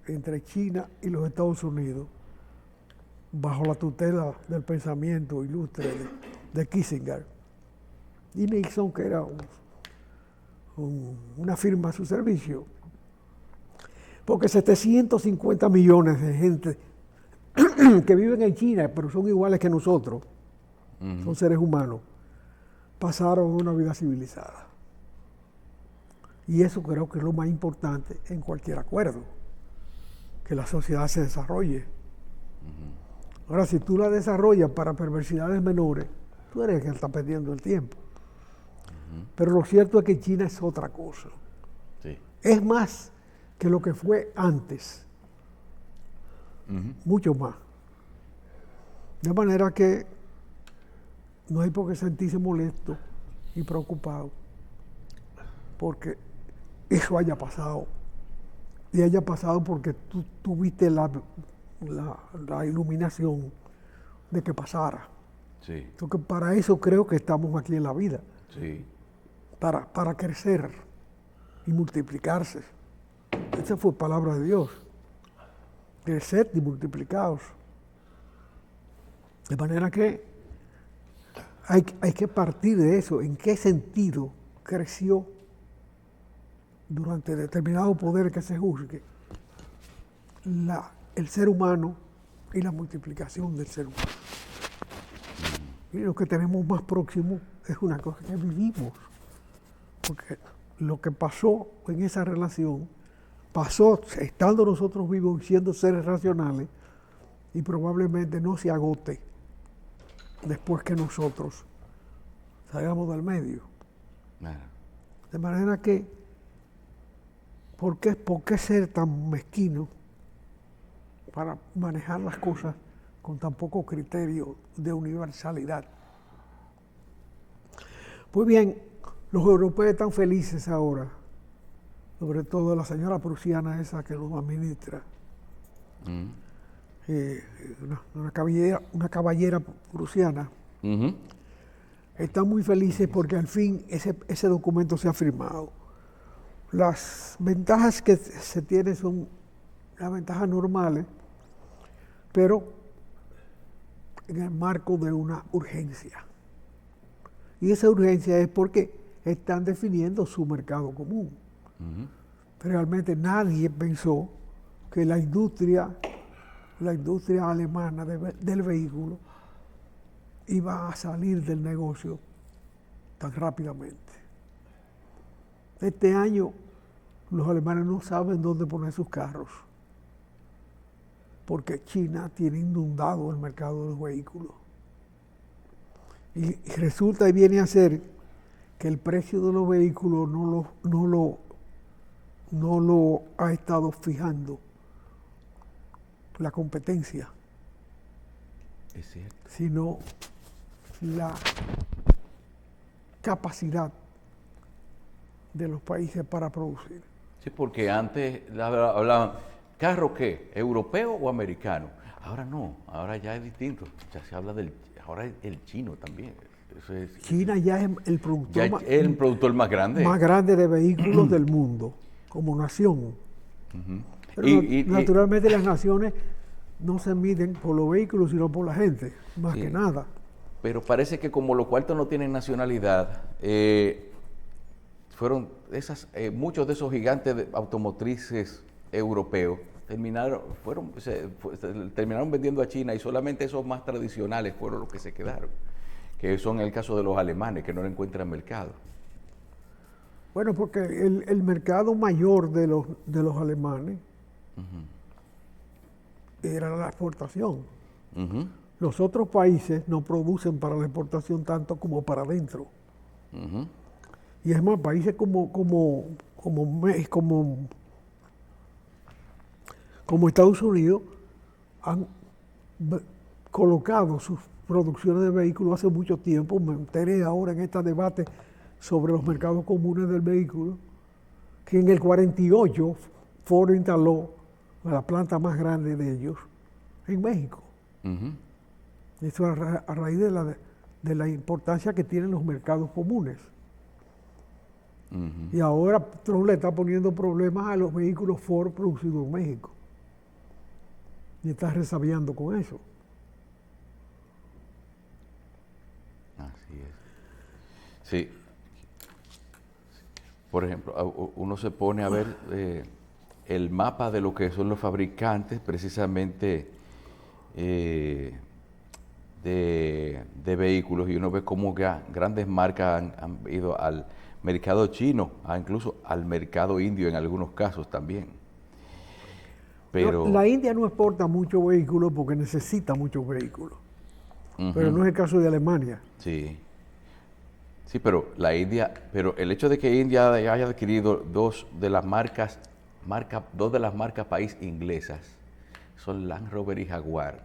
entre China y los Estados Unidos bajo la tutela del pensamiento ilustre de Kissinger y Nixon, que era una firma a su servicio. Porque 750 millones de gente que viven en China, pero son iguales que nosotros, son seres humanos, pasaron una vida civilizada. Y eso creo que es lo más importante en cualquier acuerdo, que la sociedad se desarrolle. Ahora, si tú la desarrollas para perversidades menores, tú eres el que está perdiendo el tiempo. Pero lo cierto es que China es otra cosa. Sí. Es más que lo que fue antes. Mucho más. De manera que no hay por qué sentirse molesto y preocupado porque eso haya pasado. Y haya pasado porque tú tuviste la iluminación de que pasara. Sí. Porque para eso creo que estamos aquí en la vida. Sí. Para crecer y multiplicarse. Esa fue palabra de Dios. Crecer y multiplicaos. De manera que hay que partir de eso. ¿En qué sentido creció durante determinado poder que se juzgue el ser humano y la multiplicación del ser humano? Y lo que tenemos más próximo es una cosa que vivimos. Porque lo que pasó en esa relación pasó estando nosotros vivos y siendo seres racionales y probablemente no se agote después que nosotros salgamos del medio. De manera que, ¿por qué ser tan mezquino para manejar las cosas con tan poco criterio de universalidad? Pues bien, los europeos están felices ahora, sobre todo la señora prusiana esa que los administra, una caballera prusiana. Están muy felices porque al fin ese documento se ha firmado. Las ventajas que se tienen son las ventajas normales, pero en el marco de una urgencia. Y esa urgencia es porque están definiendo su mercado común. Realmente nadie pensó que la industria alemana del vehículo iba a salir del negocio tan rápidamente. Este año los alemanes no saben dónde poner sus carros, porque China tiene inundado el mercado de los vehículos. Y resulta y viene a ser que el precio de los vehículos no lo ha estado fijando la competencia, Es cierto. sino la capacidad de los países para producir. Sí, porque antes hablaban, ¿carro qué? ¿Europeo o americano? Ahora no, ahora ya es distinto. Ya se habla ahora es el chino también. China ya es el productor, es el productor más grande. más grande de vehículos del mundo, como nación. Pero naturalmente las naciones no se miden por los vehículos, sino por la gente, más Sí. que nada. Pero parece que como los cuartos no tienen nacionalidad, fueron muchos de esos gigantes automotrices europeos terminaron vendiendo a China y solamente esos más tradicionales fueron los que se quedaron, que son el caso de los alemanes, que no le encuentran mercado. Bueno, porque el mercado mayor de los alemanes era la exportación. Ujú, Los otros países no producen para la exportación tanto como para adentro. ujú, Y es más, países como Estados Unidos han colocado sus producciones de vehículos hace mucho tiempo. Me enteré ahora en este debate sobre los mercados comunes del vehículo, que en el 48 Ford instaló la planta más grande de ellos en México. ujú. Eso a raíz de la importancia que tienen los mercados comunes. Ujú. Y ahora Trump le está poniendo problemas a los vehículos Ford producidos en México. Y está resabiando con eso. Así es. Sí. Por ejemplo, uno se pone a ver el mapa de lo que son los fabricantes precisamente de vehículos y uno ve cómo grandes marcas han ido al mercado chino, incluso al mercado indio en algunos casos también. Pero La India no exporta muchos vehículos porque necesita muchos vehículos. Pero ujú, no es el caso de Alemania. sí. Sí, pero pero el hecho de que India haya adquirido dos de las marcas país inglesas, son Land Rover y Jaguar.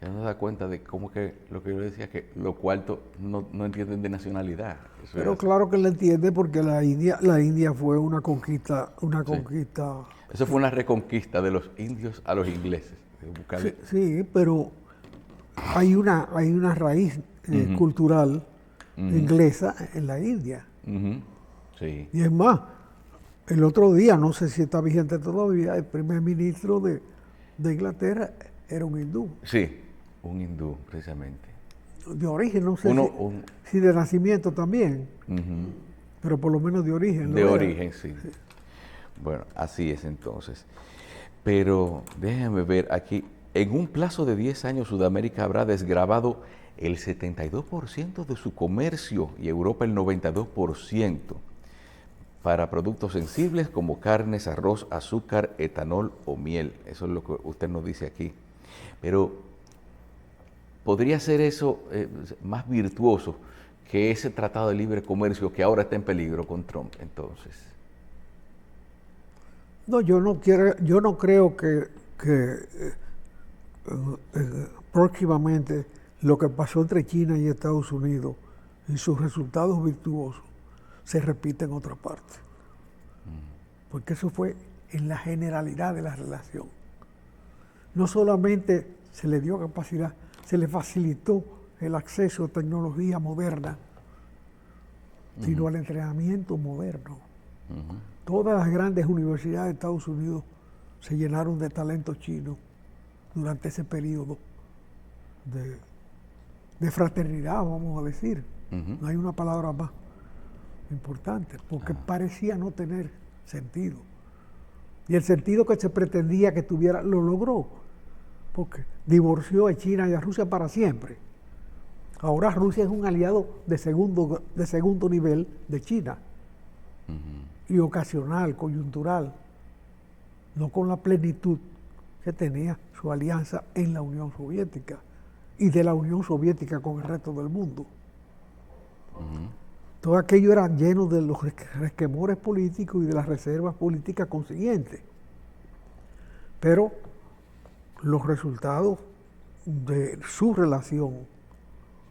Ya nos da cuenta de cómo que lo que yo decía, que los cuartos no entienden de nacionalidad. Eso Pero es- claro que le entiende porque la India fue una conquista, sí. Eso fue una reconquista de los indios a los ingleses. De buscarle- sí, pero hay una raíz cultural inglesa en la India. Ujú, sí, Y es más, el otro día, no sé si está vigente todavía, el primer ministro de Inglaterra era un hindú, sí, un hindú precisamente. de origen, no sé Uno, si de nacimiento también, ujú. pero por lo menos de origen. De ¿no? origen, sí. Bueno, así es entonces. Pero déjenme ver aquí, en un plazo de 10 años Sudamérica habrá desgravado el 72% de su comercio y Europa el 92% para productos sensibles como carnes, arroz, azúcar, etanol o miel. Eso es lo que usted nos dice aquí. Pero ¿podría ser eso más virtuoso que ese tratado de libre comercio que ahora está en peligro con Trump entonces? No, yo no creo que próximamente lo que pasó entre China y Estados Unidos y sus resultados virtuosos se repita en otra parte. Porque eso fue en la generalidad de la relación. No solamente se le dio capacidad, se le facilitó el acceso a tecnología moderna, sino al entrenamiento moderno. Todas las grandes universidades de Estados Unidos se llenaron de talentos chinos durante ese periodo de fraternidad, vamos a decir. No hay una palabra más importante, porque parecía no tener sentido. Y el sentido que se pretendía que tuviera, lo logró, porque divorció a China y a Rusia para siempre. Ahora Rusia es un aliado de segundo nivel de China, y ocasional, coyuntural, no con la plenitud que tenía su alianza en la Unión Soviética y de la Unión Soviética con el resto del mundo. Todo aquello era lleno de los resquemores políticos y de las reservas políticas consiguientes. Pero los resultados de su relación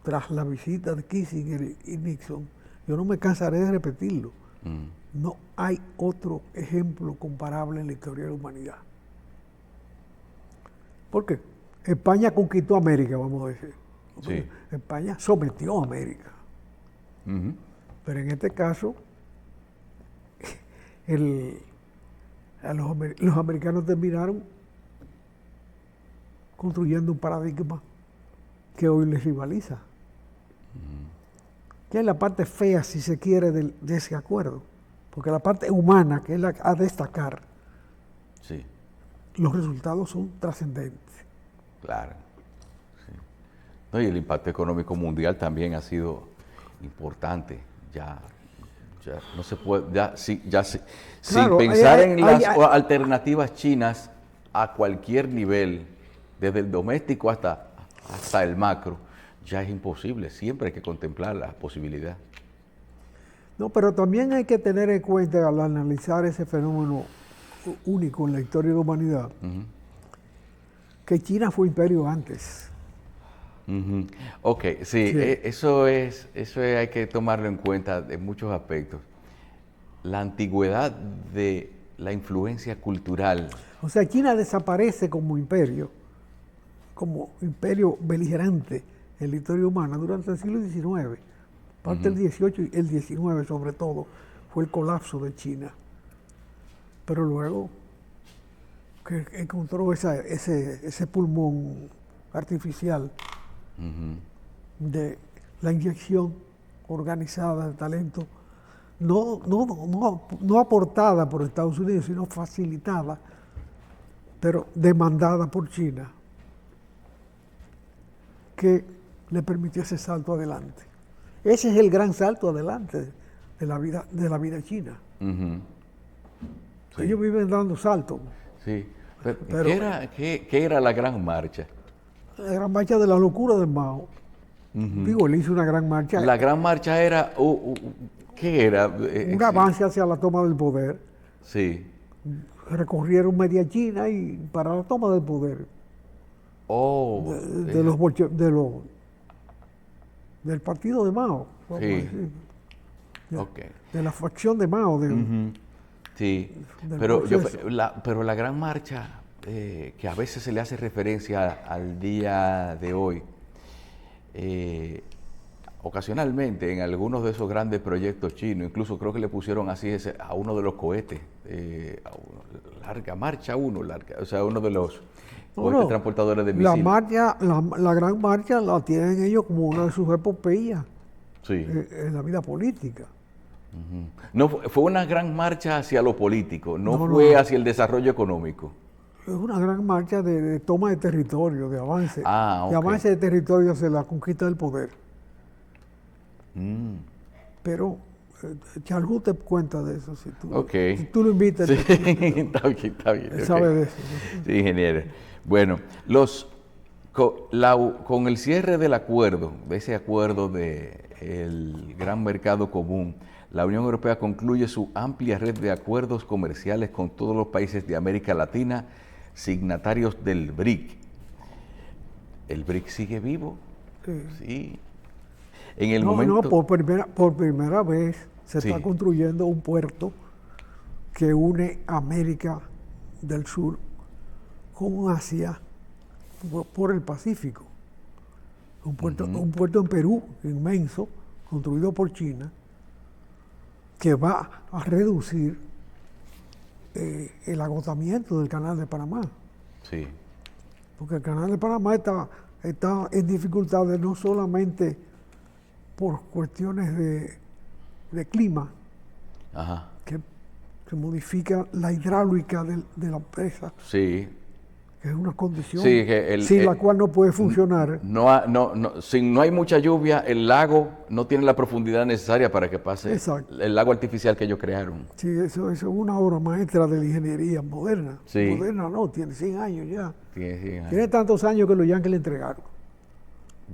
tras la visita de Kissinger y Nixon, yo no me cansaré de repetirlo. No hay otro ejemplo comparable en la historia de la humanidad. ¿Por qué? España conquistó América, vamos a decir. Sí. España sometió a América. Ujú. Pero en este caso, los americanos terminaron construyendo un paradigma que hoy les rivaliza. Que es la parte fea, si se quiere, de ese acuerdo. Porque la parte humana, que es la a destacar, Sí, los resultados son trascendentes. claro. Sí. No, y el impacto económico mundial también ha sido importante. Ya no se puede, Claro, sin pensar hay- en las hay- alternativas chinas a cualquier nivel, desde el doméstico hasta el macro, ya es imposible. Siempre hay que contemplar la posibilidad. No, pero también hay que tener en cuenta al analizar ese fenómeno único en la historia de la humanidad, que China fue imperio antes. Ujú. Ok, sí, Sí. eso hay que tomarlo en cuenta en muchos aspectos. La antigüedad de la influencia cultural. O sea, China desaparece como imperio beligerante en la historia humana durante el siglo XIX. Parte del XVIII y el XIX sobre todo fue el colapso de China. Pero luego que encontró ese pulmón artificial de la inyección organizada de talento, no aportada por Estados Unidos, sino facilitada, pero demandada por China, que le permitió ese salto adelante. Ese es el gran salto adelante de la vida china. Ujú. Sí. Ellos viven dando saltos. Sí. Pero- ¿Qué era la gran marcha? La gran marcha de la locura de Mao. Digo, él hizo una gran marcha, La gran marcha era, ¿qué era? un Sí. avance hacia la toma del poder. Sí. Recorrieron media China y para la toma del poder Oh, del partido de Mao, vamos a Sí. decir, ok. de la facción de Mao. Ujú. Sí, del pero, proceso. pero la gran marcha, que a veces se le hace referencia al día de hoy, ocasionalmente en algunos de esos grandes proyectos chinos, incluso creo que le pusieron así a uno de los cohetes, larga marcha uno, o sea, uno de los cohetes transportadores de la misiles. la gran marcha la tienen ellos como una de sus epopeyas Sí. en la vida política. Ujú. No, fue una gran marcha hacia lo político, no No, fue no. hacia el desarrollo económico. Es una gran marcha de toma de territorio, de avance. Ah, De ok. avance de territorio hacia la conquista del poder. Mm. Pero Charles te cuenta de eso Ok. si tú lo invitas. Sí, está bien. Él Ok. sabe de eso. Sí, ingeniero. Bueno, con el cierre del acuerdo, de ese acuerdo del Gran Mercado Común, la Unión Europea concluye su amplia red de acuerdos comerciales con todos los países de América Latina, signatarios del BRIC. ¿El BRIC sigue vivo? Sí. En el momento... No, por primera vez se Sí. está construyendo un puerto que une América del Sur con Asia por el Pacífico. Un puerto en Perú inmenso, construido por China, que va a reducir el agotamiento del Canal de Panamá. Sí. Porque el Canal de Panamá está en dificultades no solamente por cuestiones de clima, Ajá. que modifica la hidráulica de la presa, Sí. que es una condición Sí, que sin la cual no puede funcionar. Si no hay mucha lluvia, el lago no tiene la profundidad necesaria para que pase Exacto. el lago artificial que ellos crearon. Sí, eso es una obra maestra de la ingeniería moderna. Sí. Moderna no, tiene 100 años ya. Sí, Tiene tantos años que los yankees le entregaron.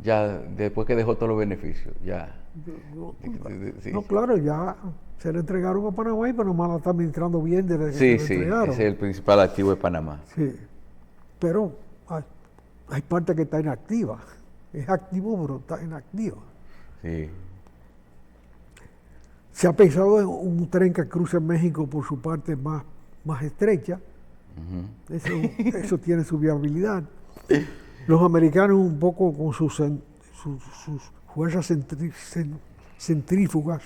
ya después que dejó todos los beneficios, ya. Sí, No, claro, ya se le entregaron a Panamá y Panamá la está administrando bien desde que sí, se sí, le entregaron. ese es el principal activo de Panamá. Sí, pero hay parte que está inactiva. Es activo, pero está inactiva. Sí. Se ha pensado en un tren que cruce México por su parte más estrecha. Eso tiene su viabilidad. Los americanos un poco con sus fuerzas centrífugas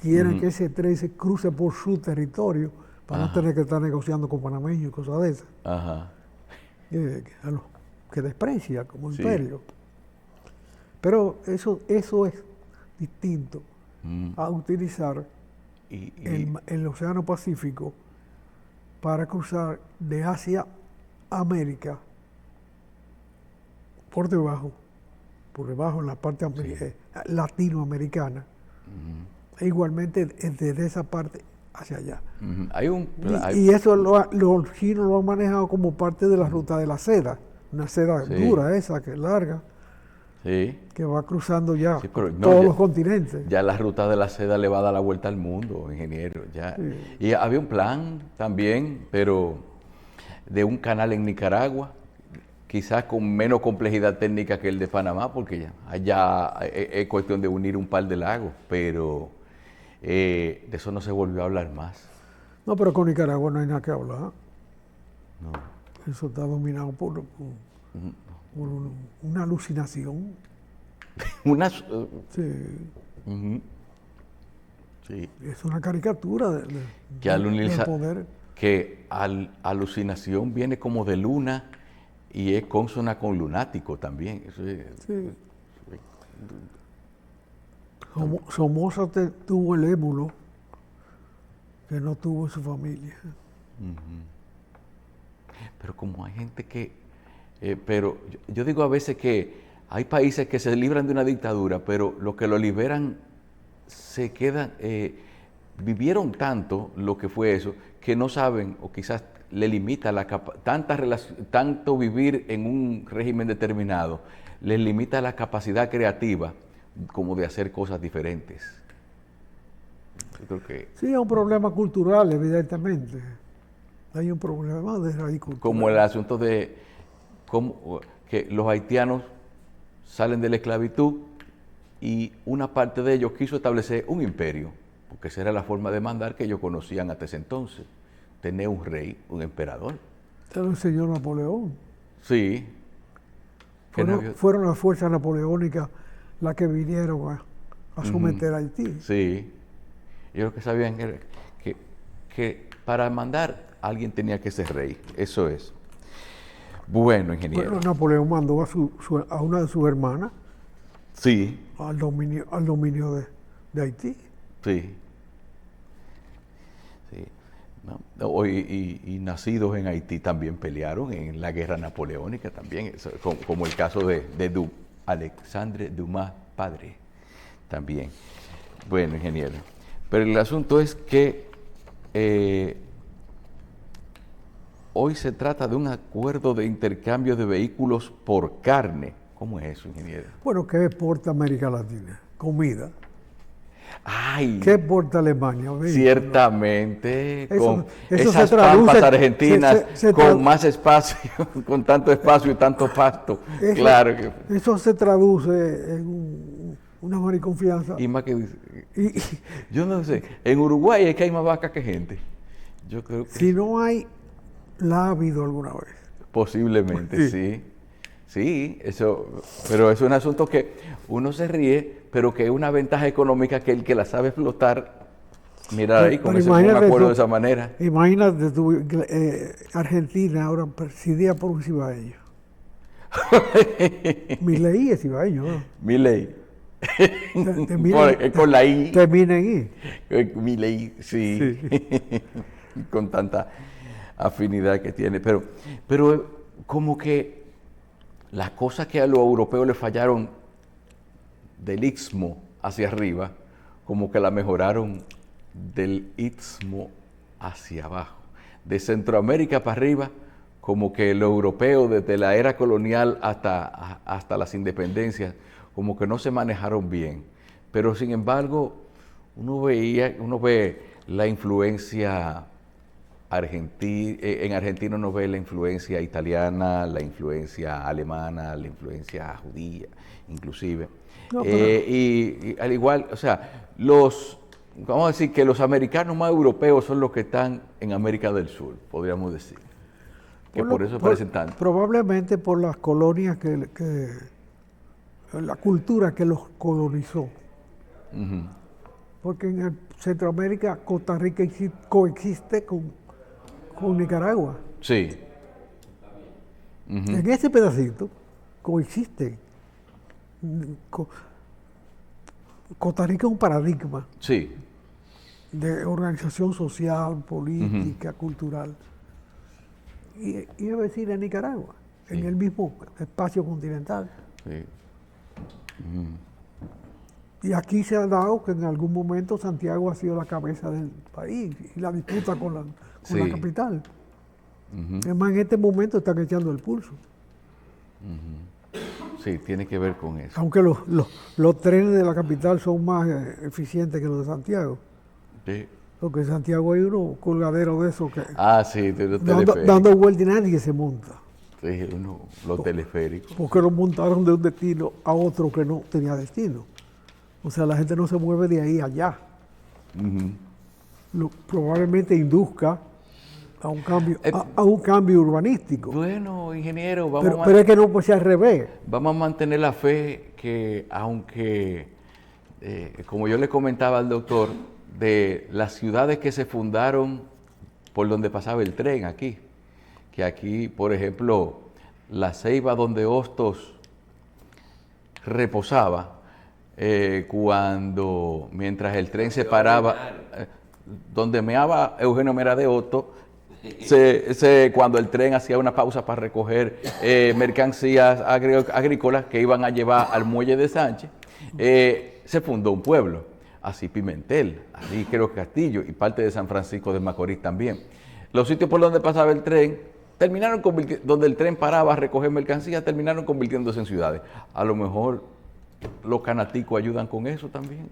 quieren que ese tren se cruce por su territorio para no tener que estar negociando con panameños y cosas de esas. Ajá. a los que desprecia como Sí. imperio. Pero eso es distinto a utilizar el Océano Pacífico para cruzar de Asia a América por debajo en la parte latinoamericana, e igualmente desde esa parte hacia allá. Hay un Y eso los chinos lo han manejado como parte de la ruta de la seda, una seda Sí. dura esa, que es larga, sí, que va cruzando ya Sí, pero no, todos ya- los continentes. ya la ruta de la seda le va a dar la vuelta al mundo, ingeniero. Ya. Y había un plan también, pero de un canal en Nicaragua, quizás con menos complejidad técnica que el de Panamá, porque ya allá es cuestión de unir un par de lagos, pero de eso no se volvió a hablar más. No, pero con Nicaragua no hay nada que hablar. No. Eso está dominado por una alucinación. Unas, Sí, ujú. Sí. es una caricatura Que del poder. que alucinación viene como de luna y es consona con lunático también. Eso es- Sí. Somoza tuvo el émulo que no tuvo en su familia. Pero como hay gente que... pero yo digo a veces que hay países que se libran de una dictadura, pero los que lo liberan se quedan... vivieron tanto lo que fue eso, que no saben, o quizás le limita tanto vivir en un régimen determinado, les limita la capacidad creativa como de hacer cosas diferentes. Yo creo que Sí, es un problema cultural, evidentemente. Hay un problema de raíz cultural. como el asunto de cómo, que los haitianos salen de la esclavitud y una parte de ellos quiso establecer un imperio, porque esa era la forma de mandar que ellos conocían hasta ese entonces, tener un rey, un emperador. Te lo enseñó Napoleón. Sí. Que no había- Fueron las fuerzas napoleónicas las que vinieron a someter a Haití. Sí. Ellos lo que sabían era que para mandar alguien tenía que ser rey. Eso es. Bueno, ingeniero. Bueno, Napoleón mandó a una de sus hermanas Sí, al dominio de Haití. sí. Sí. No, y nacidos en Haití también pelearon en la guerra napoleónica también, eso, como el caso de Alexandre Dumas padre también. Bueno, ingeniero. Pero el asunto es que hoy se trata de un acuerdo de intercambio de vehículos por carne. ¿Cómo es eso, ingeniero? Bueno, ¿qué exporta América Latina? Comida. ¡Ay! ¿Qué exporta Alemania? Vehículos. Ciertamente, Eso- con eso se esas traduce- pampas argentinas, se con tradu- más espacio, con tanto espacio y tanto pasto. Eso- Claro que... Eso se traduce en una mariconfianza. Y más que... Y Yo no sé, en Uruguay es que hay más vacas que gente. Yo creo que si no hay, la ha habido alguna vez. posiblemente, sí. Sí, eso, pero es un asunto que uno se ríe, pero que es una ventaja económica que el que la sabe explotar, mira ahí, con Pero ese buen imagínate acuerdo tú- de esa manera. Imagínate tú, Argentina ahora presidida por un cibaeño. Milei es cibaeño, ¿no? Milei. Termina- Con la I. Termina en I. Milei, sí. Con tanta afinidad que tiene. Pero como que las cosas que a los europeos les fallaron del istmo hacia arriba, como que la mejoraron del istmo hacia abajo. De Centroamérica para arriba, como que los europeos desde la era colonial hasta las independencias, como que no se manejaron bien. Pero sin embargo, uno ve la influencia en Argentina uno ve la influencia italiana, la influencia alemana, la influencia judía, inclusive. No, pero- Y al igual, o sea, vamos a decir que los americanos más europeos son los que están en América del Sur, podríamos decir. Que por eso parecen tanto. Probablemente por las colonias la cultura que los colonizó. Porque en Centroamérica, Costa Rica coexiste con Nicaragua. Sí. En ese pedacito coexisten. Costa Rica es un paradigma Sí. de organización social, política, cultural. Y es vecina de Nicaragua, en el mismo espacio continental. Sí. Y aquí se ha dado que en algún momento Santiago ha sido la cabeza del país y la disputa con la Sí. capital. Además, en este momento están echando el pulso. Sí, tiene que ver con eso. Aunque los trenes de la capital son más eficientes que los de Santiago. Sí. Porque en Santiago hay unos colgaderos de esos que Ah, sí, de los dando teleféricos. vuelta y nadie se monta. Sí, los teleféricos. Porque lo montaron de un destino a otro que no tenía destino. O sea, la gente no se mueve de ahí a allá. Probablemente induzca a un cambio, a un cambio urbanístico. Bueno, ingeniero, Pero es que no puede ser al revés. vamos a mantener la fe que aunque, como yo le comentaba al doctor, de las ciudades que se fundaron por donde pasaba el tren aquí, que aquí, por ejemplo, La Ceiba donde Hostos reposaba, mientras el tren se paraba, donde meaba Eugenio Mera de Hostos, cuando el tren hacía una pausa para recoger mercancías agrícolas que iban a llevar al muelle de Sánchez, se fundó un pueblo, así Pimentel, así creo Castillo y parte de San Francisco de Macorís también. Los sitios por donde pasaba el tren, donde el tren paraba a recoger mercancías, terminaron convirtiéndose en ciudades. A lo mejor los canaticos ayudan con eso también.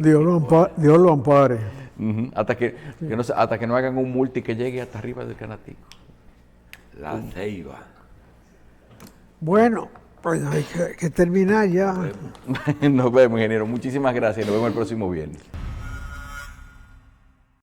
Dios lo ampare. Hasta que no hagan un multi que llegue hasta arriba del Canatico. La Ceiba. Bueno, pues hay que terminar ya. Nos vemos, ingeniero. Muchísimas gracias. Nos vemos el próximo viernes.